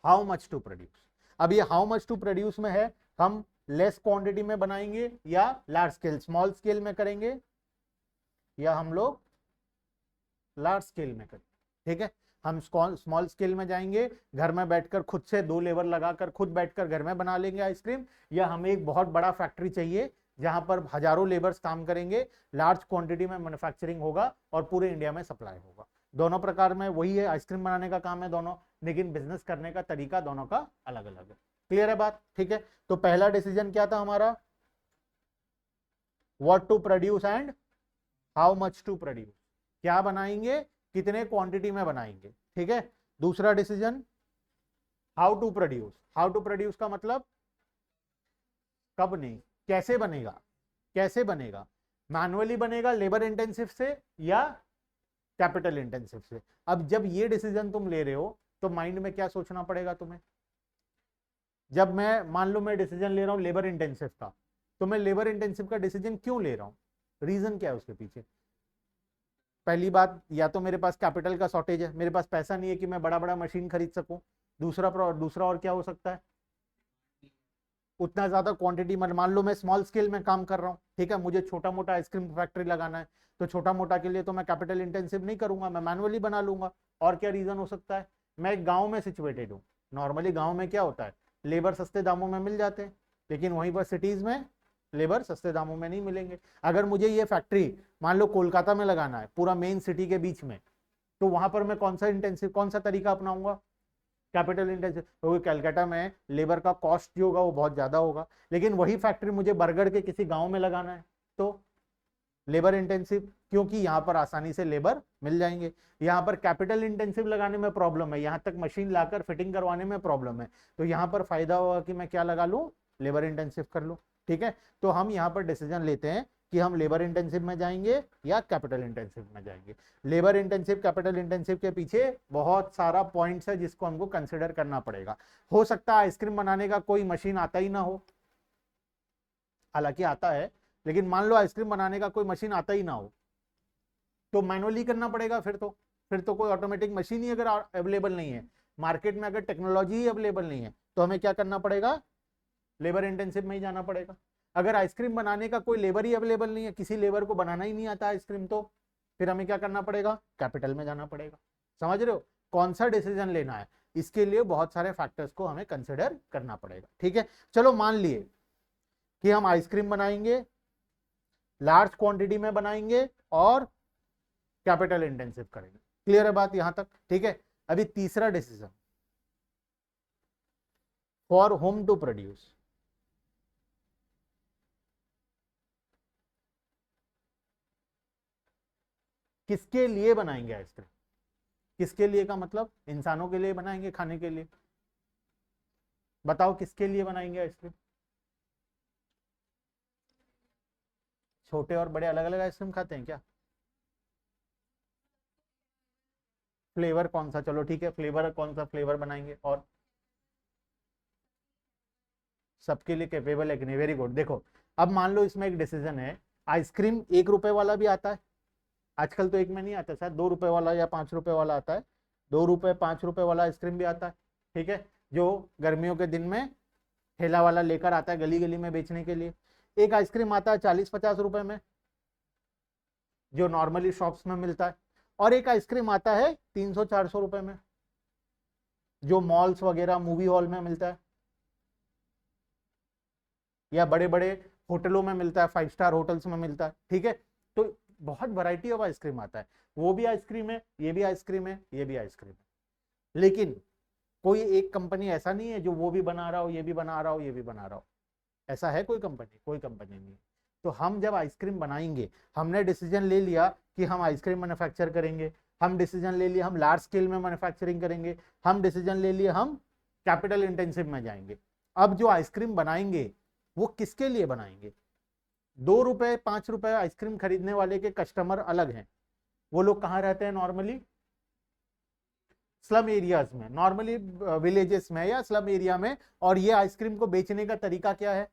How much to produce, अब ये हाउ मच टू प्रोड्यूस में है, हम लेस क्वांटिटी में बनाएंगे या लार्ज स्केल स्मॉल स्केल में करेंगे, या हम लोग लार्ज स्केल में करेंगे। ठीक है, हम स्मॉल स्केल में जाएंगे, घर में बैठकर खुद से 2 लेबर लगाकर खुद बैठकर घर में बना लेंगे आइसक्रीम, या हमें एक बहुत बड़ा फैक्ट्री चाहिए जहां पर हजारों लेबर्स काम करेंगे, लार्ज क्वांटिटी में मैन्युफैक्चरिंग होगा और पूरे इंडिया में सप्लाई होगा। दोनों प्रकार में वही है, आइसक्रीम बनाने का काम है दोनों, लेकिन बिजनेस करने का तरीका दोनों का अलग अलग है। क्लियर है बात? ठीक है, तो पहला डिसीजन क्या था हमारा, what to produce and how much to produce, क्या बनाएंगे, कितने क्वांटिटी में बनाएंगे। ठीक है, दूसरा decision how to produce. How to produce का मतलब कब नहीं, कैसे बनेगा, कैसे बनेगा, मैनुअली बनेगा लेबर इंटेंसिव से या कैपिटल इंटेंसिव से। अब जब ये डिसीजन तुम ले रहे हो तो माइंड में क्या सोचना पड़ेगा तुम्हें, जब मैं मान लो मैं डिसीजन ले रहा हूं लेबर इंटेंसिव का, तो मैं लेबर इंटेंसिव का डिसीजन क्यों ले रहा हूं, रीजन क्या है उसके पीछे। पहली बात, या तो मेरे पास कैपिटल का शॉर्टेज है, मेरे पास पैसा नहीं है कि मैं बड़ा बड़ा मशीन खरीद सकूं। दूसरा और क्या हो सकता है, उतना ज्यादा क्वांटिटी में, मान लो मैं स्मॉल स्केल में काम कर रहा हूँ, ठीक है, मुझे छोटा मोटा आइसक्रीम फैक्ट्री लगाना है, तो छोटा मोटा के लिए तो मैं कैपिटल इंटेंसिव नहीं करूंगा, मैं मैनुअली बना लूंगा। और क्या रीजन हो सकता है, मैं एक गाँव में सिचुएटेड हूँ, नॉर्मली गाँव में क्या होता है, लेबर सस्ते दामों में मिल जाते हैं, लेकिन वहीं पर सिटीज में लेबर सस्ते दामों में नहीं मिलेंगे। अगर मुझे ये फैक्ट्री मान लो कोलकाता में लगाना है, पूरा मेन सिटी के बीच में, तो वहां पर मैं कौन सा तरीका अपनाऊंगा, कैपिटल इंटेंसिव, क्योंकि कलकत्ता में लेबर का कॉस्ट जो होगा वो बहुत ज्यादा होगा। लेकिन वही फैक्ट्री मुझे बरगढ़ के किसी गांव में लगाना है तो लेबर इंटेंसिव, क्योंकि यहाँ पर आसानी से लेबर मिल जाएंगे। यहाँ पर कैपिटल इंटेंसिव लगाने में प्रॉब्लम है, यहाँ तक मशीन लाकर फिटिंग करवाने में प्रॉब्लम है, तो यहाँ पर फायदा होगा कि मैं क्या लगा लूँ, लेबर इंटेंसिव कर लूँ। ठीक है, तो हम यहाँ पर डिसीजन लेते हैं कि हम लेबर इंटेंसिव में जाएंगे या कैपिटल इंटेंसिव में जाएंगे। लेबर इंटेंसिव कैपिटल इंटेंसिव के पीछे बहुत सारा पॉइंट्स है जिसको हमको कंसिडर करना पड़ेगा। हो सकता है आइसक्रीम बनाने का कोई मशीन आता ही ना हो, हालांकि आता है, लेकिन मान लो आइसक्रीम बनाने का कोई मशीन आता ही ना हो तो मैनुअली करना पड़ेगा। फिर तो कोई ऑटोमेटिक मशीन ही अगर अवेलेबल नहीं है मार्केट में, अगर टेक्नोलॉजी ही अवेलेबल नहीं है, तो हमें क्या करना पड़ेगा, लेबर इंटेंसिव में ही जाना पड़ेगा। अगर आइसक्रीम बनाने का कोई लेबर ही अवेलेबल नहीं है, किसी लेबर को बनाना ही नहीं आता आइसक्रीम, तो फिर हमें क्या करना पड़ेगा, कैपिटल में जाना पड़ेगा। समझ रहे हो कौन सा डिसीजन लेना है, इसके लिए बहुत सारे फैक्टर्स को हमें कंसिडर करना पड़ेगा। ठीक है, चलो मान लिए कि हम आइसक्रीम बनाएंगे, लार्ज क्वांटिटी में बनाएंगे और कैपिटल इंटेंसिव करेंगे। क्लियर है बात यहां तक? ठीक है, अभी तीसरा decision, for whom to produce. किसके लिए बनाएंगे आइसक्रीम, किसके लिए का मतलब इंसानों के लिए बनाएंगे, खाने के लिए, बताओ किसके लिए बनाएंगे आइसक्रीम। छोटे और बड़े अलग अलग आइसक्रीम खाते हैं क्या, फ्लेवर कौन सा, चलो ठीक है, फ्लेवर कौन सा फ्लेवर बनाएंगे, और सबके लिए कैपेबल है कि नहीं, वेरी गुड। देखो अब मान लो इसमें एक डिसीजन है, आइसक्रीम 1 रुपए वाला भी आता है, आजकल तो 1 में नहीं आता, शायद 2 रुपए वाला या 5 रुपए वाला आता है, 2 रुपए 5 रुपए वाला आइसक्रीम भी आता है। ठीक है, जो गर्मियों के दिन में ठेला वाला लेकर आता है गली गली में बेचने के लिए। एक आइसक्रीम आता है 40-50 रुपए में, जो नॉर्मली शॉप्स में मिलता है, और एक आइसक्रीम आता है 300-400 रुपए में, जो मॉल्स वगैरह मूवी हॉल में मिलता है या बड़े बड़े होटलों में मिलता है, 5 स्टार होटल्स में मिलता है। ठीक है, तो बहुत वैरायटी ऑफ आइसक्रीम आता है, वो भी आइसक्रीम है, ये भी आइसक्रीम है, ये भी आइसक्रीम है, लेकिन कोई एक कंपनी ऐसा नहीं है जो वो भी बना रहा हो, ये भी बना रहा हो, ये भी बना रहा हो, ऐसा है कोई कंपनी? कोई कंपनी नहीं है। तो हम जब आइसक्रीम बनाएंगे, हमने डिसीजन ले लिया कि हम आइसक्रीम मैन्युफैक्चर करेंगे, हम डिसीजन ले लिया हम लार्ज स्केल में मैन्युफैक्चरिंग करेंगे, हम डिसीजन ले लिए हम कैपिटल इंटेंसिव में जाएंगे। अब जो आइसक्रीम बनाएंगे वो किसके लिए बनाएंगे, 2 रुपए 5 रुपए आइसक्रीम खरीदने वाले के कस्टमर अलग हैं, वो लोग कहाँ रहते हैं नॉर्मली, स्लम एरियाज में, नॉर्मली विलेजेस में या स्लम एरिया में, और ये आइसक्रीम को बेचने का तरीका क्या है,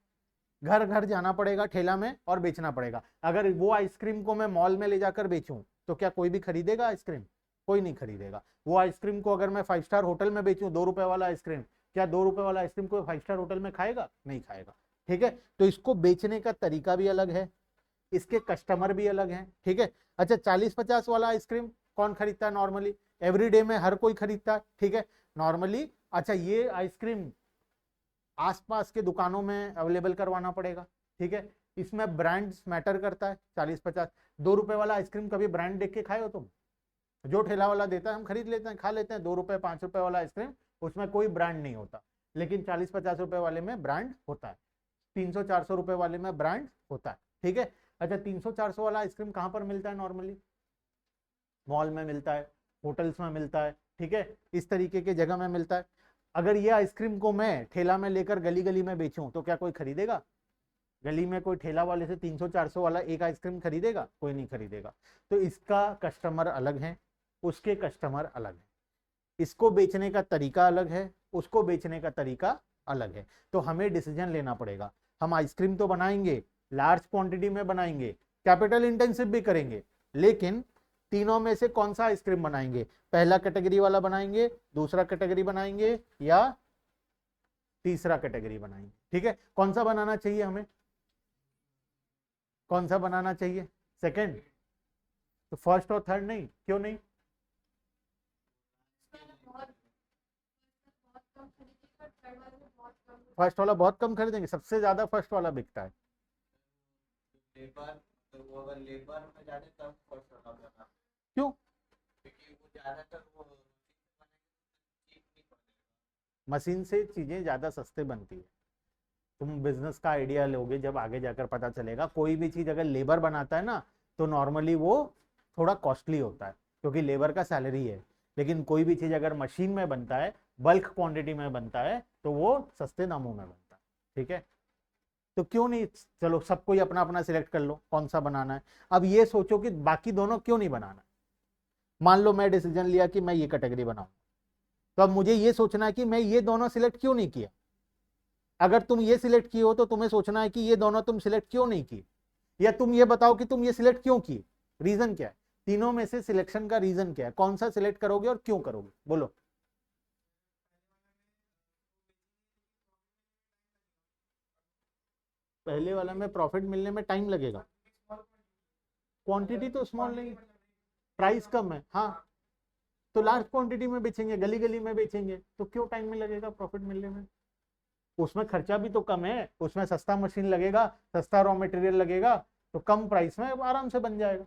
घर घर जाना पड़ेगा ठेला में और बेचना पड़ेगा। अगर वो आइसक्रीम को मैं मॉल में ले जाकर बेचूं तो क्या कोई भी खरीदेगा आइसक्रीम, कोई नहीं खरीदेगा। वो आइसक्रीम को अगर मैं 5 स्टार होटल में बेचूं 2 रुपए वाला आइसक्रीम, क्या 2 रुपए वाला आइसक्रीम कोई 5 स्टार होटल में खाएगा, नहीं खाएगा। ठीक है, तो इसको बेचने का तरीका भी अलग है, इसके कस्टमर भी अलग हैं। ठीक है, अच्छा 40-50 वाला आइसक्रीम कौन खरीदता है नॉर्मली, एवरीडे में हर कोई खरीदता है। ठीक है, नॉर्मली अच्छा ये आइसक्रीम आसपास के दुकानों में अवेलेबल करवाना पड़ेगा। ठीक है, इसमें ब्रांड्स मैटर करता है। 40-50 2 रुपए वाला आइसक्रीम कभी ब्रांड देख के खाए हो तुम, जो ठेला वाला देता है हम खरीद लेते हैं, खा लेते हैं। 2 रुपए 5 रुपए वाला आइसक्रीम उसमें कोई ब्रांड नहीं होता, लेकिन 40-50 रुपए वाले में ब्रांड होता है, 300-400 रुपए वाले में ब्रांड होता है। ठीक है, अच्छा 300-400 वाला आइसक्रीम कहाँ पर मिलता है नॉर्मली, मॉल में मिलता है, होटल्स में मिलता है। ठीक है, इस तरीके के जगह में मिलता है। अगर ये आइसक्रीम को मैं ठेला में लेकर गली गली में बेचूं तो क्या कोई खरीदेगा, गली में कोई ठेला वाले से 300-400 वाला एक आइसक्रीम खरीदेगा, कोई नहीं खरीदेगा। तो इसका कस्टमर अलग है, उसके कस्टमर अलग है, इसको बेचने का तरीका अलग है, उसको बेचने का तरीका अलग है। तो हमें डिसीजन लेना पड़ेगा, हम आइसक्रीम तो बनाएंगे, लार्ज क्वांटिटी में बनाएंगे, कैपिटल इंटेंसिव भी करेंगे, लेकिन तीनों में से कौन सा आइसक्रीम बनाएंगे, पहला कैटेगरी वाला बनाएंगे, दूसरा कैटेगरी बनाएंगे, या तीसरा कैटेगरी बनाएंगे। ठीक है, कौन सा बनाना चाहिए हमें, कौन सा बनाना चाहिए, सेकंड? तो फर्स्ट और थर्ड नहीं, क्यों नहीं? फर्स्ट वाला बहुत कम खरीदेंगे, सबसे ज्यादा फर्स्ट वाला बिकता है। लेबर, तो वो अगर लेबर में जाते तब फर्स्ट वाला बना, क्यों? क्योंकि वो ज्यादातर वो cheap नहीं पड़ेगा। मशीन से चीजें ज्यादा सस्ते बनती है। तुम बिजनेस का आइडिया लोगे जब आगे जाकर पता चलेगा, कोई भी चीज अगर लेबर बनाता है ना तो नॉर्मली वो थोड़ा कॉस्टली होता है, क्योंकि लेबर का सैलरी है। लेकिन कोई भी चीज अगर मशीन में बनता है, बल्क क्वांटिटी में बनता है, तो वो सस्ते दामों में बनता है। ठीक है, तो क्यों नहीं, चलो सब कोई अपना अपना सिलेक्ट कर लो कौन सा बनाना है। अब ये सोचो कि बाकी दोनों क्यों नहीं बनाना। मान लो मैं डिसीजन लिया कि मैं ये कैटेगरी बनाऊं, तो अब मुझे ये सोचना है कि मैं ये दोनों सिलेक्ट क्यों नहीं किया। अगर तुम ये सिलेक्ट किए हो तो तुम्हें सोचना है कि ये दोनों तुम सिलेक्ट क्यों नहीं किए, या तुम ये बताओ कि तुम ये सिलेक्ट क्यों किए, रीजन क्या है। तीनों में से सिलेक्शन का रीजन क्या है, कौन सा सिलेक्ट करोगे और क्यों करोगे, बोलो। पहले वाला में प्रॉफिट मिलने में टाइम लगेगा, क्वांटिटी तो स्मॉल नहीं, प्राइस कम है, हाँ। तो लार्ज क्वांटिटी में बेचेंगे, गली गली में बेचेंगे, तो क्यों टाइम में लगेगा प्रॉफिट मिलने में। उसमें खर्चा भी तो कम है, उसमें सस्ता मशीन लगेगा, सस्ता रॉ मटेरियल लगेगा, तो कम प्राइस में आराम से बन जाएगा।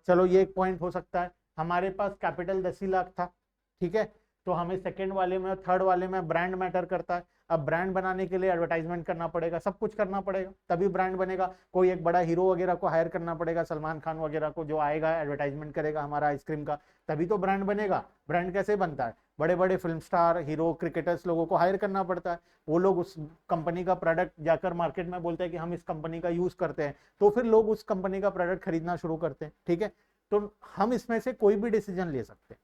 चलो ये एक पॉइंट हो सकता है। हमारे पास कैपिटल 10 ही लाख था, ठीक है, तो हमें सेकंड वाले में और थर्ड वाले में ब्रांड मैटर करता है। अब ब्रांड बनाने के लिए एडवर्टाइजमेंट करना पड़ेगा, सब कुछ करना पड़ेगा, तभी ब्रांड बनेगा। कोई एक बड़ा हीरो वगैरह को हायर करना पड़ेगा, सलमान खान वगैरह को, जो आएगा एडवर्टाइजमेंट करेगा हमारा आइसक्रीम का, तभी तो ब्रांड बनेगा। ब्रांड कैसे बनता है, बड़े बड़े फिल्म स्टार, हीरो, क्रिकेटर्स, लोगों को हायर करना पड़ता है। वो लोग उस कंपनी का प्रोडक्ट जाकर मार्केट में बोलते हैं कि हम इस कंपनी का यूज करते हैं, तो फिर लोग उस कंपनी का प्रोडक्ट खरीदना शुरू करते हैं। ठीक है, तो हम इसमें से कोई भी डिसीजन ले सकते हैं,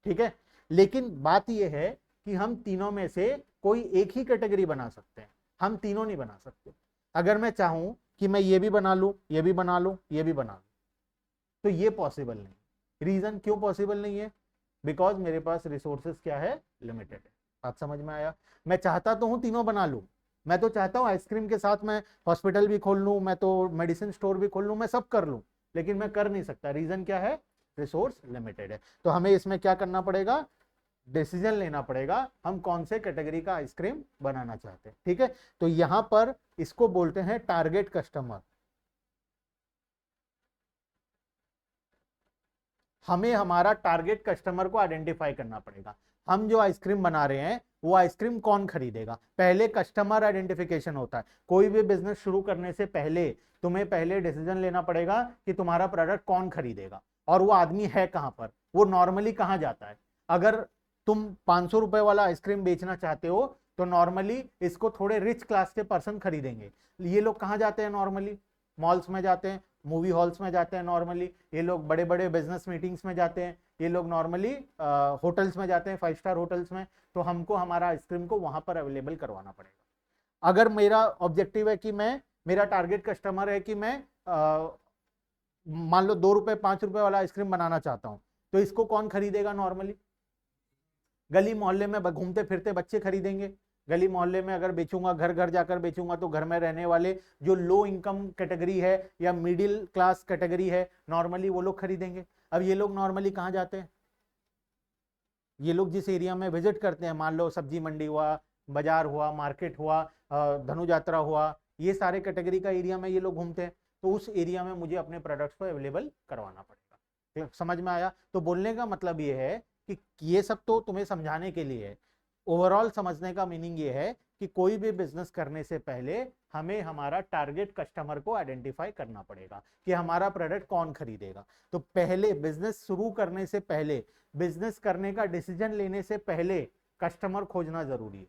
ठीक है। लेकिन बात यह है कि हम तीनों में से कोई एक ही कैटेगरी बना सकते हैं, हम तीनों नहीं बना सकते। अगर मैं चाहूं कि मैं ये भी बना लूं, ये भी बना लूं, ये भी बना लूं, तो ये पॉसिबल नहीं। रीजन क्यों पॉसिबल नहीं है, बिकॉज मेरे पास रिसोर्सेस क्या है, लिमिटेड है। बात समझ में आया। मैं चाहता तो हूं तीनों बना लूं, मैं तो चाहता हूं आइसक्रीम के साथ मैं हॉस्पिटल भी खोल लूं, मैं तो मेडिसिन स्टोर भी खोल लूं, मैं सब कर लूं, लेकिन मैं कर नहीं सकता। रीजन क्या है, रिसोर्स लिमिटेड है। तो हमें इसमें क्या करना पड़ेगा, डिसीजन लेना पड़ेगा, हम कौन से कैटेगरी का आइसक्रीम बनाना चाहते हैं। ठीक है, तो यहां पर इसको बोलते हैं टारगेट कस्टमर। हमें हमारा टारगेट कस्टमर को आइडेंटिफाई करना पड़ेगा। हम जो आइसक्रीम बना रहे हैं वो आइसक्रीम कौन खरीदेगा, पहले कस्टमर आइडेंटिफिकेशन होता है। कोई भी बिजनेस शुरू करने से पहले तुम्हें पहले डिसीजन लेना पड़ेगा कि तुम्हारा प्रोडक्ट कौन खरीदेगा, और वो आदमी है कहां पर, वो नॉर्मली कहां जाता है। अगर तुम 500 रुपए वाला आइसक्रीम बेचना चाहते हो तो नॉर्मली इसको थोड़े रिच क्लास के पर्सन खरीदेंगे। ये लोग कहां जाते हैं नॉर्मली, मॉल्स में जाते हैं, मूवी हॉल्स में जाते हैं नॉर्मली, ये लोग बड़े बड़े बिजनेस मीटिंग्स में जाते हैं, ये लोग नॉर्मली होटल्स में जाते हैं, 5 स्टार होटल्स में। तो हमको हमारा आइसक्रीम को वहां पर अवेलेबल करवाना पड़ेगा। अगर मेरा ऑब्जेक्टिव है कि मैं, मेरा टारगेट कस्टमर है कि मैं मान लो 2 रुपए 5 रुपए वाला आइसक्रीम बनाना चाहता हूं, तो इसको कौन खरीदेगा नॉर्मली, गली मोहल्ले में घूमते फिरते बच्चे खरीदेंगे। गली मोहल्ले में अगर बेचूंगा, घर घर जाकर बेचूंगा, तो घर में रहने वाले जो लो इनकम कैटेगरी है या मिडिल क्लास कैटेगरी है, नॉर्मली वो लोग खरीदेंगे। अब ये लोग नॉर्मली कहाँ जाते हैं, ये लोग जिस एरिया में विजिट करते हैं, मान लो सब्जी मंडी हुआ, बाजार हुआ, मार्केट हुआ, धनु यात्रा हुआ, ये सारे कैटेगरी का एरिया में ये लोग घूमते हैं, तो उस एरिया में मुझे अपने प्रोडक्ट्स को अवेलेबल करवाना पड़ेगा। समझ में आया। तो बोलने का मतलब ये है कि ये सब तो तुम्हें समझाने के लिए है, ओवरऑल समझने का मीनिंग ये है कि कोई भी बिजनेस करने से पहले हमें हमारा टारगेट कस्टमर को आइडेंटिफाई करना पड़ेगा कि हमारा प्रोडक्ट कौन खरीदेगा। तो पहले बिजनेस शुरू करने से पहले, बिजनेस करने का डिसीजन लेने से पहले कस्टमर खोजना जरूरी है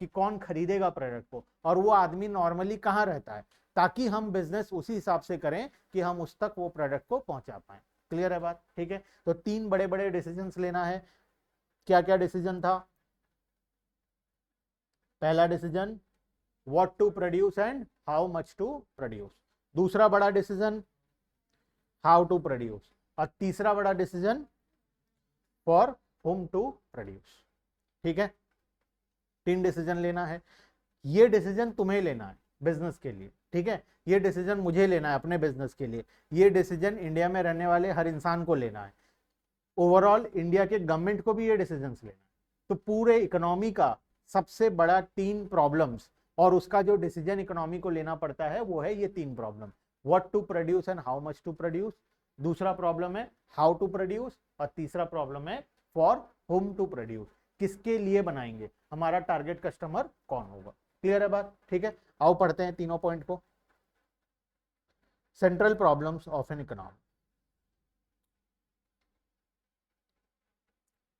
कि कौन खरीदेगा प्रोडक्ट को, और वो आदमी नॉर्मली कहाँ रहता है, ताकि हम बिजनेस उसी हिसाब से करें कि हम उस तक वो प्रोडक्ट को पहुंचा पाए। क्लियर है बात, ठीक है। तो 3 बड़े बड़े डिसीजंस लेना है। क्या क्या डिसीजन था, पहला decision what to produce and how much to produce, दूसरा बड़ा डिसीजन हाउ टू प्रोड्यूस, और तीसरा बड़ा decision for whom to produce। ठीक है, 3 डिसीजन लेना है। ये डिसीजन तुम्हें लेना है बिजनेस के लिए, ठीक है, ये डिसीजन मुझे लेना है अपने बिजनेस के लिए, ये डिसीजन इंडिया में रहने वाले हर इंसान को लेना है, ओवरऑल इंडिया के गवर्नमेंट को भी ये डिसीजन लेना है। तो पूरे इकोनॉमी का सबसे बड़ा 3 प्रॉब्लम्स, और उसका जो डिसीजन इकोनॉमी को लेना पड़ता है वो है ये 3 problem, what to produce and how much to produce, दूसरा प्रॉब्लम है हाउ टू प्रोड्यूस, और तीसरा प्रॉब्लम है फॉर होम टू प्रोड्यूस, किसके लिए बनाएंगे, हमारा टारगेट कस्टमर कौन होगा। क्लियर है बात? ठीक है, आओ पढ़ते हैं तीनों पॉइंट को। Central problems of an economy,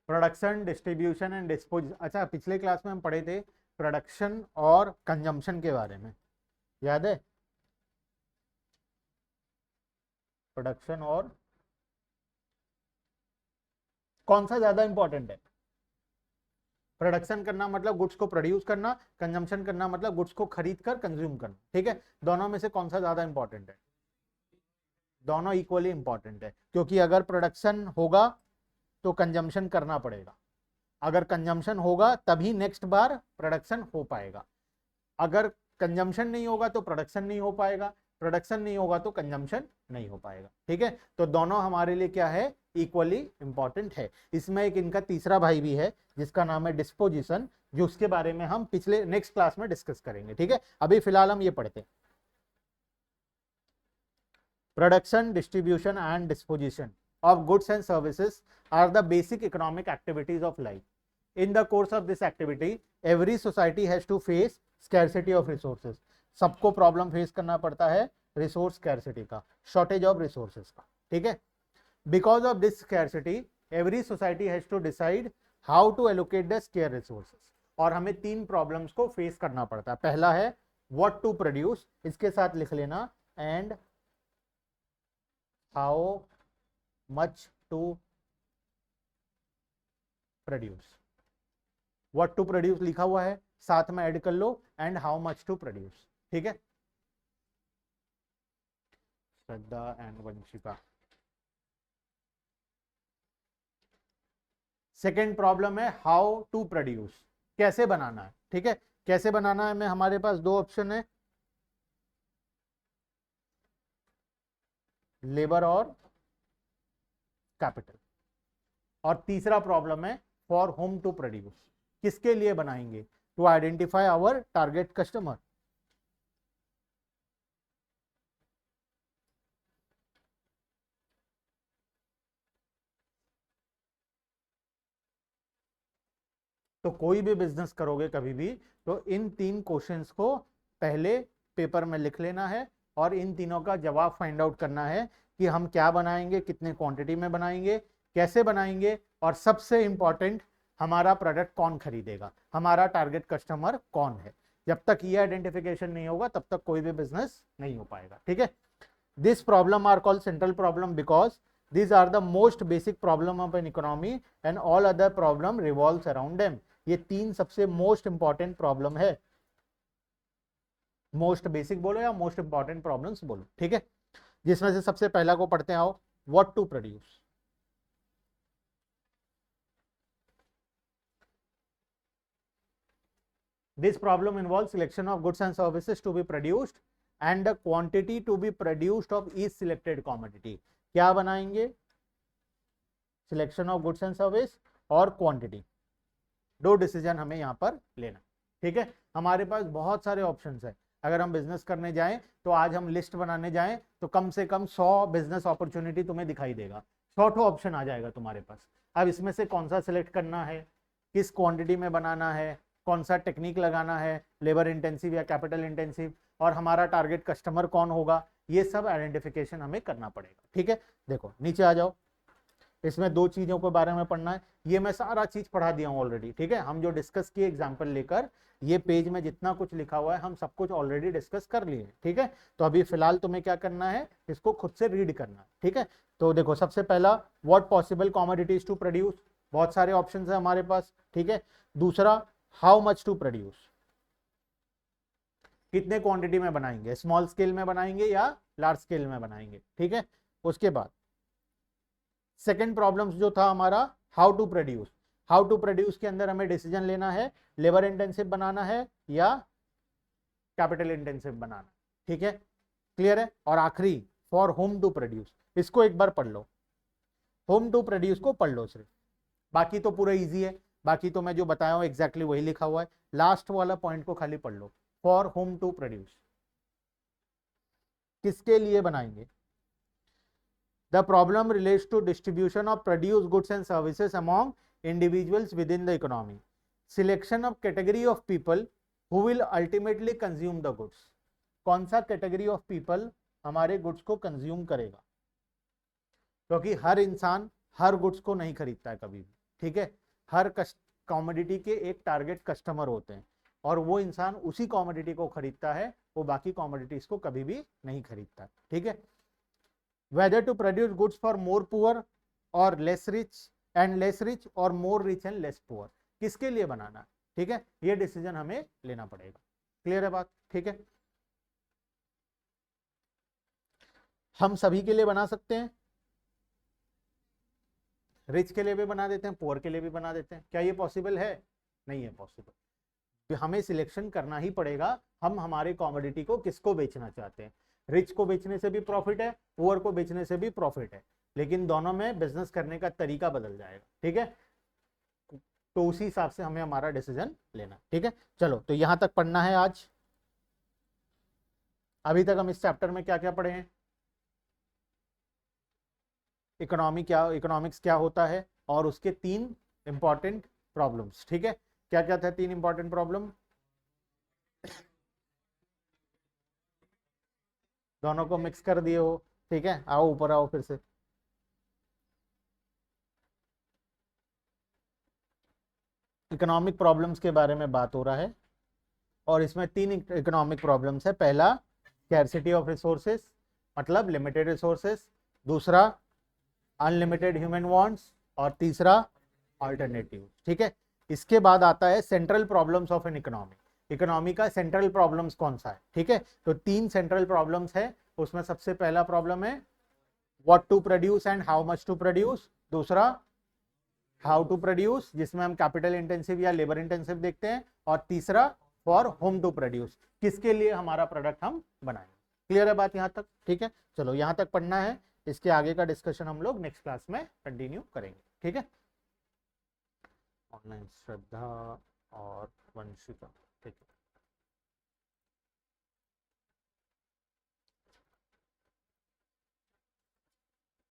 production, distribution and dispose. अच्छा, पिछले क्लास में हम पढ़े थे प्रोडक्शन और कंजम्पशन के बारे में, याद है? प्रोडक्शन और कौन सा ज्यादा इंपॉर्टेंट है? प्रोडक्शन करना मतलब गुड्स को प्रोड्यूस करना, कंजम्पशन करना मतलब गुड्स को खरीद कर कंज्यूम करना। ठीक है, दोनों में से कौन सा ज्यादा इंपॉर्टेंट है? दोनों इक्वली इंपॉर्टेंट है, क्योंकि अगर प्रोडक्शन होगा तो कंजम्पशन करना पड़ेगा, अगर कंजम्पशन होगा तभी नेक्स्ट बार प्रोडक्शन हो पाएगा, अगर कंजम्पशन नहीं होगा तो प्रोडक्शन नहीं हो पाएगा, प्रोडक्शन नहीं होगा तो कंजम्पशन नहीं हो पाएगा। ठीक है, तो दोनों हमारे लिए क्या है? इक्वली इंपॉर्टेंट है। इसमें एक इनका तीसरा भाई भी है जिसका नाम है डिस्पोजिशन, जो उसके बारे में हम पिछले नेक्स्ट क्लास में डिस्कस करेंगे। ठीक है, अभी फिलहाल हम ये पढ़ते हैं। Production, distribution and disposition of goods and services are the basic economic activities of life. In the course of this activity, every society has to face scarcity of resources. सबको प्रॉब्लम फेस करना पड़ता है resource scarcity का, shortage of resources का। ठीक है, because of this scarcity every society has to decide how to allocate the scarce resources, और हमें 3 प्रॉब्लम्स को फेस करना पड़ता है। पहला है व्हाट टू प्रोड्यूस, इसके साथ लिख लेना and how much to produce। what to produce लिखा हुआ है, साथ में ऐड कर लो and how much to produce। ठीक है, श्रद्धा एंड वंशिका। सेकेंड प्रॉब्लम है हाउ टू प्रोड्यूस, कैसे बनाना है। ठीक है, कैसे बनाना है में हमारे पास 2 ऑप्शन है, लेबर और कैपिटल, और तीसरा प्रॉब्लम है फॉर होम टू प्रोड्यूस, किसके लिए बनाएंगे, to identify our target customer. तो कोई भी बिजनेस करोगे कभी भी तो इन 3 क्वेश्चंस को पहले पेपर में लिख लेना है, और इन तीनों का जवाब फाइंड आउट करना है कि हम क्या बनाएंगे, कितने क्वांटिटी में बनाएंगे, कैसे बनाएंगे, और सबसे इंपॉर्टेंट हमारा प्रोडक्ट कौन खरीदेगा, हमारा टारगेट कस्टमर कौन है। जब तक ये आइडेंटिफिकेशन नहीं होगा तब तक कोई भी बिजनेस नहीं हो पाएगा। ठीक है, this problem are called central problem because these are the most basic problem of an economy and all other problem revolves around them। ये 3 सबसे मोस्ट इंपॉर्टेंट प्रॉब्लम है, मोस्ट बेसिक बोलो या मोस्ट इंपॉर्टेंट प्रॉब्लम्स बोलो। ठीक है, जिसमें से सबसे पहला को पढ़ते हैं, आओ, what to produce. This problem involve selection of goods and services to be produced and the quantity to be produced of each selected commodity. क्या बनाएंगे? Selection of goods and service और क्वांटिटी, 2 डिसीजन हमें यहां पर लेना। ठीक है, हमारे पास बहुत सारे ऑप्शंस है, अगर हम बिजनेस करने जाएं तो आज हम लिस्ट बनाने जाएं तो कम से कम 100 बिजनेस अपॉर्चुनिटी तुम्हें दिखाई देगा, 100 ऑप्शन आ जाएगा तुम्हारे पास। अब इसमें से कौन सा सिलेक्ट करना है, किस क्वांटिटी में बनाना है, कौन सा टेक्निक लगाना है, लेबर इंटेंसिव या कैपिटल इंटेंसिव, और हमारा टारगेट कस्टमर कौन होगा, ये सब आइडेंटिफिकेशन हमें करना पड़ेगा। ठीक है, देखो नीचे आ जाओ, इसमें 2 चीजों के बारे में पढ़ना है, ये मैं सारा चीज पढ़ा दिया हूं ऑलरेडी। ठीक है, हम जो डिस्कस किए एग्जाम्पल लेकर, ये पेज में जितना कुछ लिखा हुआ है हम सब कुछ ऑलरेडी डिस्कस कर लिए। ठीक है, तो अभी फिलहाल तुम्हें क्या करना है, इसको खुद से रीड करना है। ठीक है, तो देखो सबसे पहला what possible commodities to produce, बहुत सारे ऑप्शन है हमारे पास। ठीक है, दूसरा हाउ मच टू प्रोड्यूस, कितने क्वांटिटी में बनाएंगे, स्मॉल स्केल में बनाएंगे या लार्ज स्केल में बनाएंगे। ठीक है, उसके बाद सेकेंड प्रॉब्लम जो था हमारा how to produce, how to produce के अंदर हमें डिसीजन लेना है, लेबर इंटेंसिव बनाना है या कैपिटल इंटेंसिव बनाना, ठीक है, क्लियर है। और आखिरी फॉर होम टू प्रोड्यूस, इसको एक बार पढ़ लो, होम टू प्रोड्यूस को पढ़ लो सिर्फ, बाकी तो पूरा इजी है, बाकी तो मैं जो बताया हूं एग्जैक्टली वही लिखा हुआ है, लास्ट वाला पॉइंट को खाली पढ़ लो, फॉर होम टू प्रोड्यूस किसके लिए बनाएंगे। The problem relates to distribution of produce goods and services among individuals within the economy, selection of category of people who will ultimately consume the goods, कौन सा category of people हमारे goods को consume करेगा, क्योंकि हर इंसान हर goods को नहीं खरीदता है कभी भी, ठीक है, हर कॉमोडिटी के एक टारगेट कस्टमर होते हैं और वो इंसान उसी कॉमोडिटी को खरीदता है, वो बाकी कॉमोडिटीज को कभी भी नहीं खरीदता, ठीक है। Whether to produce goods for more poor और less rich and less rich और more rich and less poor, किसके लिए बनाना है, ठीक है, ये डिसीजन हमें लेना पड़ेगा, क्लियर है बात, ठीक है। हम सभी के लिए बना सकते हैं, रिच के लिए भी बना देते हैं, पुअर के लिए भी बना देते हैं, क्या ये पॉसिबल है, नहीं है पॉसिबल, हमें सिलेक्शन करना ही पड़ेगा, हम हमारे कॉमोडिटी को किसको बेचना चाहते हैं, रिच को बेचने से भी प्रॉफिट है, पुअर को बेचने से भी प्रॉफिट है, लेकिन दोनों में बिजनेस करने का तरीका बदल जाएगा, ठीक है, तो उसी हिसाब से हमें हमारा डिसीजन लेना, ठीक है। चलो तो यहां तक पढ़ना है आज, अभी तक हम इस चैप्टर में क्या क्या पढ़े हैं, इकोनॉमिक्स क्या होता है और उसके 3 इंपॉर्टेंट प्रॉब्लम्स, ठीक है, क्या क्या था 3 इंपॉर्टेंट प्रॉब्लम, दोनों को मिक्स कर दिए हो, ठीक है, आओ ऊपर आओ फिर से, इकोनॉमिक प्रॉब्लम्स के बारे में बात हो रहा है और इसमें 3 इकोनॉमिक प्रॉब्लम्स है, पहला स्कैर्सिटी ऑफ रिसोर्सेस मतलब लिमिटेड रिसोर्सेस, दूसरा अनलिमिटेड ह्यूमन वांट्स और तीसरा अल्टरनेटिव, ठीक है। इसके बाद आता है central problems of an economy, economy का सेंट्रल प्रॉब्लम्स कौन सा है, ठीक है, तो 3 सेंट्रल प्रॉब्लम्स है, उसमें सबसे पहला प्रॉब्लम है what to produce and how much to produce, दूसरा हाउ टू प्रोड्यूस जिसमें हम कैपिटल इंटेंसिव या लेबर इंटेंसिव देखते हैं, और तीसरा फॉर होम टू प्रोड्यूस किसके लिए हमारा प्रोडक्ट हम बनाएंगे, क्लियर है बात यहां तक, ठीक है। चलो यहां तक पढ़ना है, इसके आगे का डिस्कशन हम लोग नेक्स्ट क्लास में कंटिन्यू करेंगे, ठीक है। ऑनलाइन श्रद्धा और वंशिका, ठीक है।